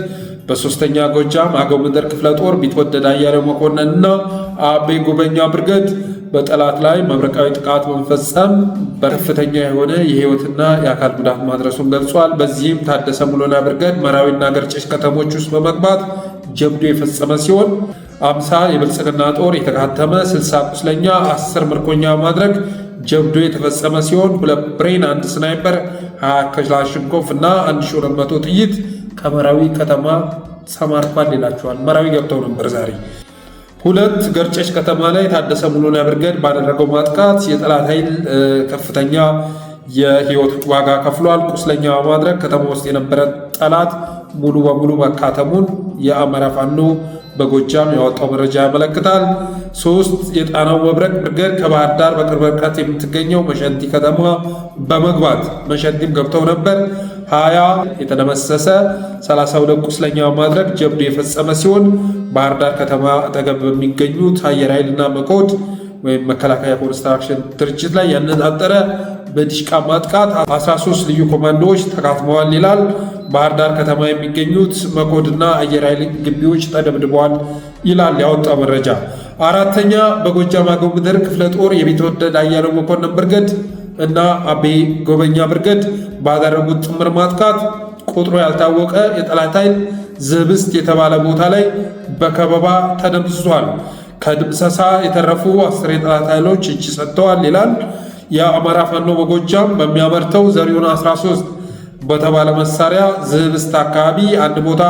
በሶስተኛ ጎጃም አገው ምድር ክፍለ ጦር ቢትወደድ አያሌው መኮንን እና አቤ ጉበኛ ብርገድ በጠላት ላይ መብረቃዊ ጥቃት በመፈጸም በከፍተኛ የሆነ የህይወትና የአካል ጉዳት ማድረሱን ገልጿል። በዚህም ታደሰ ሙሉነህ ብርገድ መራዊና ገርጨሽ ከተሞች ውስጥ በመግባት ጀብዱ የፈጸመ ሲሆን 50 የብልጽግና ጦር የተካተመ 60 ቁስለኛ 10 ምርኮኛ ማድረግ ጀብዱ የተፈጸመ ሲሆን 2 ብሬን፣ 1 ስናይፐር፣ 20 ክላሽንኮቭ እና 1200 ጥይት ከመራዊ ከተማ ሰማርኳል ይላቸዋል። መራዊ ገብተው ነበር ዛሬ። 2 ገርጨሽ ከተማ ላይ ታደሰ ሙሉነህ ብርገድ ባደረገው ማጥቃት የጠላት ኃይል ከፍተኛ የህይወት ዋጋ ከፍሏል። ቁስለኛ በማድረግ ከተማ ውስጥ የነበረ ጠላት ሙሉ በሙሉ መካተሙን የአማራ ፋኖ በጎጃም ያወጣው መረጃ ያመለክታል። 3 የጣናው መብረቅ ብርገድ ከባህር ዳር በቅርብ ርቀት የምትገኘው መሸንቲ ከተማ በመግባት መሸንቲም ገብተው ነበር። 20 የተደመሰሰ 32 ቁስለኛ በማድረግ ጀብዱ የፈጸመ ሲሆን ባህር ዳር ከተማ አጠገብ በሚገኙት አየር ኃይልና መኮድ ወይም መከላከያ ኮንስትራክሽን ድርጅት ላይ ያነጣጠረ በዲሽቃ ማጥቃት 13 ልዩ ኮማንዶዎች ተካትመዋል ይላል። ባህር ዳር ከተማ የሚገኙት መኮድና አየር ኃይል ግቢዎች ተደብድበዋል ይላል ያወጣው መረጃ። 4ኛ በጎጃም አገው ምድር ክፍለ ጦር የቢትወደድ አያሌው መኮንን ብርገድ እና አቤ ጎበኛ ብርገድ ባደረጉት ጥምር ማጥቃት ቁጥሩ ያልታወቀ የጠላት ኃይል ዝብስት የተባለ ቦታ ላይ በከበባ ተደምስሷል። ከድምሰሳ የተረፉ 10 የጠላት ኃይሎች እጅ ሰጥተዋል ይላል። የአማራ ፋኖ በጎጃም በሚያመርተው ዘሪሁን 13 በተባለ መሳሪያ ዝብስት አካባቢ አንድ ቦታ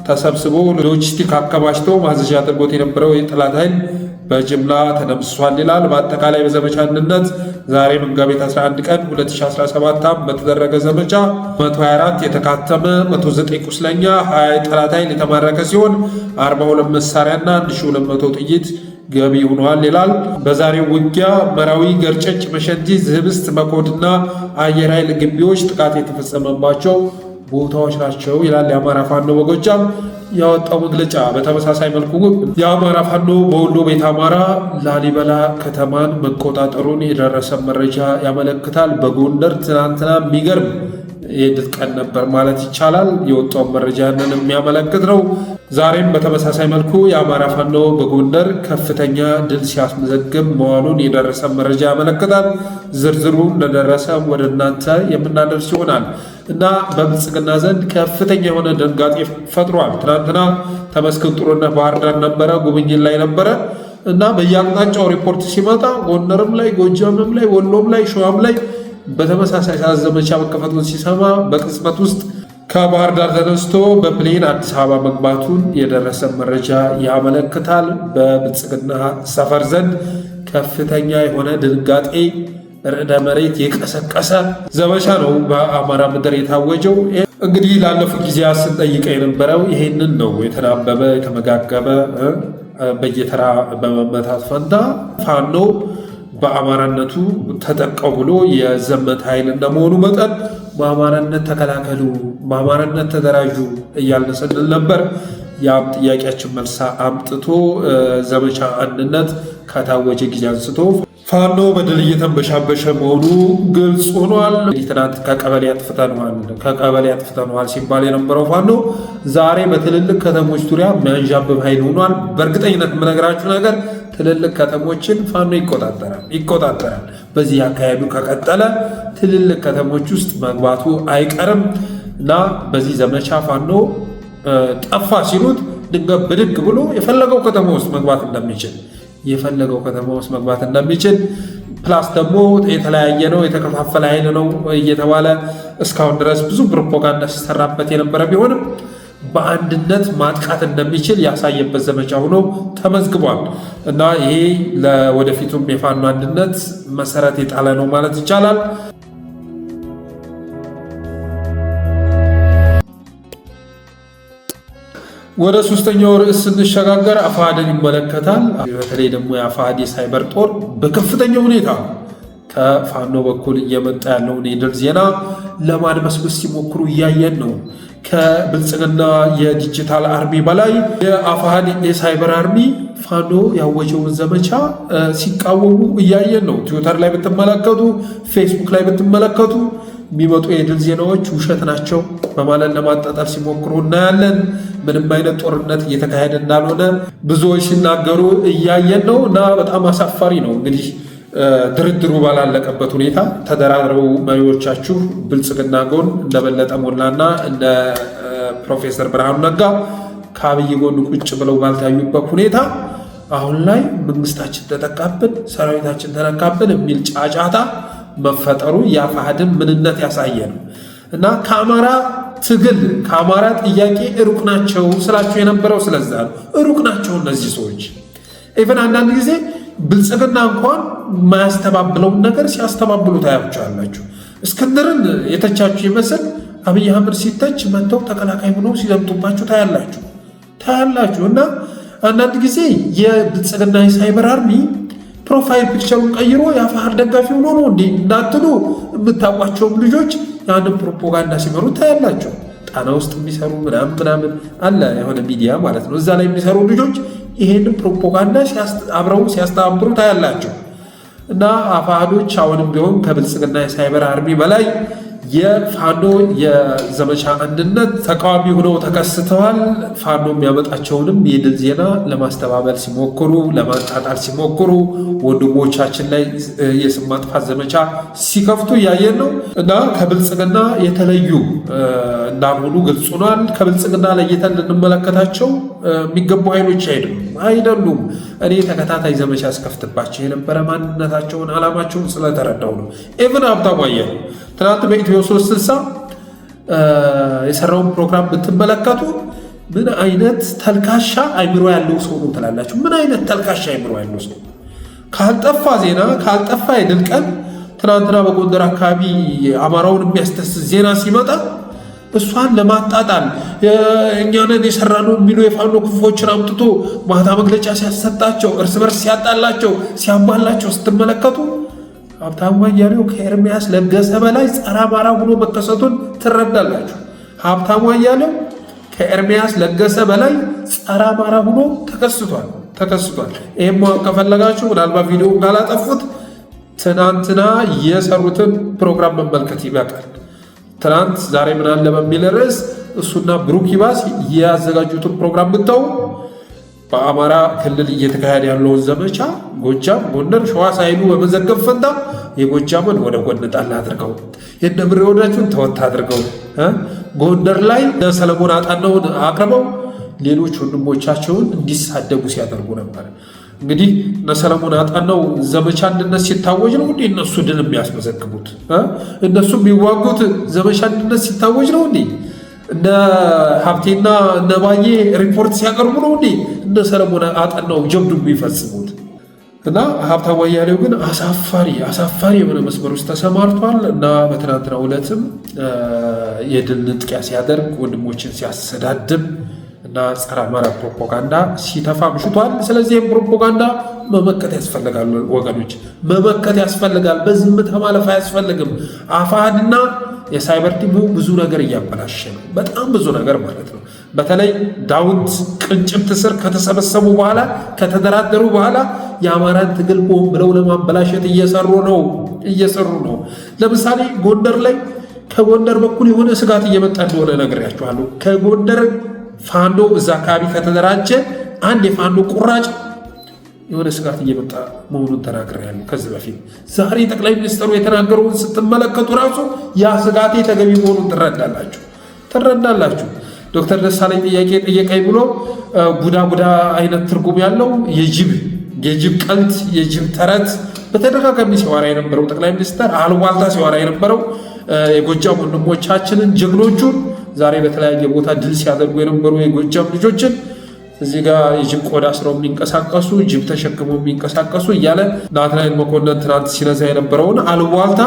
ተሰብስቦ ሎጂስቲክ አከማችቶ ማዘዣ አድርጎት የነበረው የጠላት ኃይል በጅምላ ተደምስሷል ይላል። በአጠቃላይ በዘመቻ አንድነት ዛሬ መጋቢት 11 ቀን 2017 ዓ.ም በተደረገ ዘመቻ 124 የተካተመ 109 ቁስለኛ 20 የጠላት ኃይል የተማረከ ሲሆን 42 መሳሪያና 1200 ጥይት ገቢ ሆኗል ይላል። በዛሬው ውጊያ መራዊ፣ ገርጨጭ፣ መሸንቲ፣ ዝህብስት፣ መኮድና አየር ኃይል ግቢዎች ጥቃት የተፈጸመባቸው ቦታዎች ናቸው ይላል የአማራ ፋኖ በጎጃም ያወጣው መግለጫ። በተመሳሳይ መልኩ የአማራ ፋኖ በወሎ ቤት አማራ ላሊበላ ከተማን መቆጣጠሩን የደረሰ መረጃ ያመለክታል። በጎንደር ትናንትና የሚገርም የድል ቀን ነበር ማለት ይቻላል። የወጣው መረጃ ያንን የሚያመለክት ነው። ዛሬም በተመሳሳይ መልኩ የአማራ ፋኖ በጎንደር ከፍተኛ ድል ሲያስመዘግብ መዋሉን የደረሰ መረጃ ያመለክታል። ዝርዝሩ እንደደረሰ ወደ እናንተ የምናደርስ ይሆናል እና በብልጽግና ዘንድ ከፍተኛ የሆነ ድንጋጤ ፈጥሯል። ትናንትና ተመስገን ጥሩነህ ባህር ዳር ነበረ፣ ጉብኝት ላይ ነበረ እና በየአቅጣጫው ሪፖርት ሲመጣ ጎንደርም ላይ፣ ጎጃምም ላይ፣ ወሎም ላይ፣ ሸዋም ላይ በተመሳሳይ ሰዓት ዘመቻ መከፈቱን ሲሰማ በቅጽበት ውስጥ ከባህር ዳር ተነስቶ በፕሌን አዲስ አበባ መግባቱን የደረሰ መረጃ ያመለክታል። በብልጽግና ሰፈር ዘንድ ከፍተኛ የሆነ ድንጋጤ ርዕደ መሬት የቀሰቀሰ ዘመቻ ነው በአማራ ምድር የታወጀው። እንግዲህ ላለፉት ጊዜያት ስንጠይቀ የነበረው ይሄንን ነው። የተናበበ የተመጋገበ በየተራ በመመታት ፈንታ ፋኖ በአማራነቱ ተጠቀው ብሎ የዘመተ ኃይል እንደመሆኑ መጠን በአማራነት ተከላከሉ፣ በአማራነት ተደራጁ እያልን ስንል ነበር። ያም ጥያቄያችን መልሳ አምጥቶ ዘመቻ አንድነት ከታወጀ ጊዜ አንስቶ ፋኖ በድል እየተንበሻበሸ መሆኑ ግልጽ ሆኗል። ትናንት ከቀበሌ አጥፍተነዋል ሲባል የነበረው ፋኖ ዛሬ በትልልቅ ከተሞች ዙሪያ የሚያንዣብብ ኃይል ሆኗል። በእርግጠኝነት የምነግራችሁ ነገር ትልልቅ ከተሞችን ፋኖ ይቆጣጠራል። በዚህ አካባቢ ከቀጠለ ትልልቅ ከተሞች ውስጥ መግባቱ አይቀርም እና በዚህ ዘመቻ ፋኖ ጠፋ ሲሉት ድንገት ብድግ ብሎ የፈለገው ከተማ ውስጥ መግባት እንደሚችል ፕላስ ደግሞ የተለያየ ነው፣ የተከፋፈለ ኃይል ነው እየተባለ እስካሁን ድረስ ብዙ ፕሮፓጋንዳ ሲሰራበት የነበረ ቢሆንም በአንድነት ማጥቃት እንደሚችል ያሳየበት ዘመቻ ሆኖ ተመዝግቧል እና ይሄ ለወደፊቱም የፋኖ አንድነት መሰረት የጣለ ነው ማለት ይቻላል። ወደ ሶስተኛው ርዕስ ስንሸጋገር አፋሕድን ይመለከታል። በተለይ ደግሞ የአፋሕድ የሳይበር ጦር በከፍተኛ ሁኔታ ከፋኖ በኩል እየመጣ ያለውን የድል ዜና ለማድበስበስ ሲሞክሩ እያየን ነው። ከብልጽግና የዲጂታል አርሚ በላይ የአፋሕድ የሳይበር አርሚ ፋኖ ያወጀውን ዘመቻ ሲቃወሙ እያየን ነው። ትዊተር ላይ ብትመለከቱ፣ ፌስቡክ ላይ ብትመለከቱ የሚመጡ የድል ዜናዎች ውሸት ናቸው በማለት ለማጣጣል ሲሞክሩ እናያለን። ምንም አይነት ጦርነት እየተካሄደ እንዳልሆነ ብዙዎች ሲናገሩ እያየን ነው እና በጣም አሳፋሪ ነው። እንግዲህ ድርድሩ ባላለቀበት ሁኔታ ተደራድረው መሪዎቻችሁ ብልጽግና ጎን እንደ በለጠ ሞላና እንደ ፕሮፌሰር ብርሃኑ ነጋ ከአብይ ጎን ቁጭ ብለው ባልታዩበት ሁኔታ አሁን ላይ መንግስታችን ተጠቃብን፣ ሰራዊታችን ተነካብን የሚል ጫጫታ መፈጠሩ የአፋሕድን ምንነት ያሳየ ነው እና ከአማራ ትግል ከአማራ ጥያቄ ሩቅ ናቸው ስላቸው የነበረው ስለዛ ነው። ሩቅ ናቸው እነዚህ ሰዎች። ኢቨን አንዳንድ ጊዜ ብልጽግና እንኳን የማያስተባብለውን ነገር ሲያስተባብሉ ታያቸዋላችሁ። እስክንድርን የተቻችሁ ይመስል አብይ አህመድ ሲተች መጥተው ተከላካይ ሆነው ሲዘምቱባችሁ ታያላችሁ እና አንዳንድ ጊዜ የብልጽግና የሳይበር አርሚ ፕሮፋይል ፒክቸሩን ቀይሮ የአፋሕድ ደጋፊ ሆኖ ነው እንዴ እንዳትሉ የምታውቋቸውም ልጆች ያንን ፕሮፓጋንዳ ሲመሩ ታያላቸው። ጣና ውስጥ የሚሰሩ ምናምን አለ የሆነ ሚዲያ ማለት ነው። እዛ ላይ የሚሰሩ ልጆች ይሄንን ፕሮፓጋንዳ አብረው ሲያስተባብሩ ታያላቸው እና አፋሕዶች አሁንም ቢሆን ከብልጽግና የሳይበር አርሚ በላይ የፋኖ የዘመቻ አንድነት ተቃዋሚ ሆነው ተከስተዋል። ፋኖ የሚያመጣቸውንም የድል ዜና ለማስተባበል ሲሞክሩ፣ ለማጣጣል ሲሞክሩ፣ ወንድሞቻችን ላይ የስም ማጥፋት ዘመቻ ሲከፍቱ እያየን ነው እና ከብልጽግና የተለዩ እንዳልሆኑ ግልጽ ሆኗል። ከብልጽግና ለይተን ልንመለከታቸው የሚገቡ ኃይሎች አይደሉም። እኔ ተከታታይ ዘመቻ አስከፍትባቸው የነበረ ማንነታቸውን፣ ዓላማቸውን ስለተረዳው ነው። ኢቭን ሀብታሙ አያሌው ትናንት በኢትዮ 360 የሰራውን ፕሮግራም ብትመለከቱ ምን አይነት ተልካሻ አይምሮ ያለው ሰው ነው ትላላችሁ? ምን አይነት ተልካሻ አይምሮ ያለው ሰው ካልጠፋ ዜና ካልጠፋ የድል ቀን ትናንትና በጎንደር አካባቢ አማራውን የሚያስደስት ዜና ሲመጣ እሷን ለማጣጣል እኛንን የሰራነው የሚሉ የፋኖ ክፎችን አምጥቶ ማታ መግለጫ ሲያሰጣቸው፣ እርስ በርስ ሲያጣላቸው፣ ሲያባላቸው ስትመለከቱ ሀብታሙ አያሌው ከኤርሚያስ ለገሰ በላይ ጸረ አማራ ሆኖ መከሰቱን ትረዳላችሁ። ሀብታሙ አያሌው ከኤርሚያስ ለገሰ በላይ ጸረ አማራ ሆኖ ተከስቷል። ይህም ማወቅ ከፈለጋችሁ ምናልባት ቪዲዮውን ካላጠፉት ትናንትና የሰሩትን ፕሮግራም መመልከት ይበቃል። ትናንት ዛሬ ምን አለ በሚል ርዕስ እሱና ብሩክ ይባስ ያዘጋጁትን ፕሮግራም ብታው በአማራ ክልል እየተካሄደ ያለውን ዘመቻ ጎጃም፣ ጎንደር፣ ሸዋ ሳይሉ በመዘገብ ፈንታ የጎጃምን ወደ ጎን ጣል አድርገው የእነ ብሬ ወዳጁን ተወት አድርገው ጎንደር ላይ ሰለሞን አጣናውን አቅርበው ሌሎች ወንድሞቻቸውን እንዲሳደቡ ሲያደርጉ ነበር። እንግዲህ እነ ሰለሞን አጣናው ዘመቻ አንድነት ሲታወጅ ነው እንዴ እነሱ ድል የሚያስመዘግቡት? እነሱ የሚዋጉት ዘመቻ አንድነት ሲታወጅ ነው እንዴ? እነ ሀብቴና እነ ባዬ ሪፖርት ሲያቀርቡ ነው እንዴ እነ ሰለሞን አጣናው ጀብዱ የሚፈጽሙት? እና ሀብታሙ አያሌው ግን አሳፋሪ የሆነ መስመር ውስጥ ተሰማርቷል እና በትናንትናው ዕለትም የድል ንጥቂያ ሲያደርግ ወንድሞችን ሲያሰዳድብ እና ጸረ አማራ ፕሮፓጋንዳ ሲተፋ ምሽቷል። ስለዚህም ፕሮፓጋንዳ መመከት ያስፈልጋል ወገኖች፣ መመከት ያስፈልጋል። በዝምታ ማለፍ አያስፈልግም። አፋሕድና የሳይበር ቲሙ ብዙ ነገር እያበላሸ ነው፣ በጣም ብዙ ነገር ማለት ነው። በተለይ ዳውንት ቅንጭብት ስር ከተሰበሰቡ በኋላ ከተደራደሩ በኋላ የአማራን ትግል ቆም ብለው ለማበላሸት እየሰሩ ነው። ለምሳሌ ጎንደር ላይ ከጎንደር በኩል የሆነ ስጋት እየመጣ እንደሆነ ነግሬያችኋለሁ። ከጎንደር ፋኖ እዛ አካባቢ ከተደራጀ አንድ የፋኖ ቁራጭ የሆነ ስጋት እየመጣ መሆኑን ተናግሬያለሁ ከዚህ በፊት። ዛሬ ጠቅላይ ሚኒስትሩ የተናገረውን ስትመለከቱ ራሱ ያ ስጋቴ ተገቢ መሆኑን ትረዳላችሁ። ዶክተር ደሳለኝ ጥያቄ ጠየቀኝ ብሎ ቡዳ አይነት ትርጉም ያለው የጅብ ቀልት የጅብ ተረት በተደጋጋሚ ሲዋራ የነበረው ጠቅላይ ሚኒስትር አልዋልታ ሲዋራ የነበረው የጎጃም ወንድሞቻችንን ጀግኖቹን ዛሬ በተለያየ ቦታ ድል ሲያደርጉ የነበሩ የጎጃም ልጆችን እዚህ ጋር የጅብ ቆዳ ስረው የሚንቀሳቀሱ ጅብ ተሸክመው የሚንቀሳቀሱ እያለ ናትናኤል መኮንን ትናንት ሲነዛ የነበረውን አሉባልታ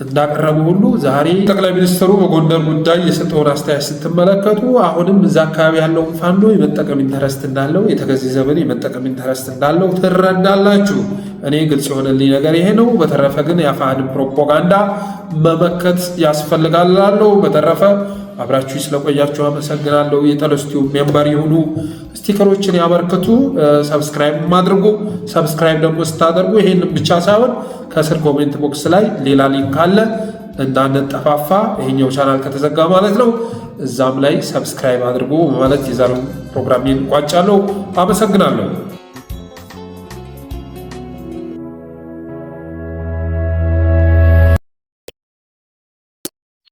እንዳቀረቡ ሁሉ ዛሬ ጠቅላይ ሚኒስትሩ በጎንደር ጉዳይ የሰጠውን አስተያየት ስትመለከቱ አሁንም እዛ አካባቢ ያለውን ፋኖ የመጠቀም ኢንተረስት እንዳለው የተገዚ ዘመን የመጠቀም ኢንተረስት እንዳለው ትረዳላችሁ። እኔ ግልጽ የሆነልኝ ነገር ይሄ ነው። በተረፈ ግን የአፋሕድን ፕሮፓጋንዳ መመከት ያስፈልጋል እላለሁ። በተረፈ አብራችሁ ስለቆያችሁ አመሰግናለሁ። የጠለስቲው ሜምበር ይሁኑ፣ ስቲከሮችን ያበርክቱ፣ ሰብስክራይብ አድርጉ። ሰብስክራይብ ደግሞ ስታደርጉ ይሄንን ብቻ ሳይሆን ከስር ኮሜንት ቦክስ ላይ ሌላ ሊንክ አለ እንዳንጠፋፋ፣ ይሄኛው ቻናል ከተዘጋ ማለት ነው። እዛም ላይ ሰብስክራይብ አድርጉ ማለት የዛሬውን ፕሮግራሜን ቋጫለሁ። አመሰግናለሁ።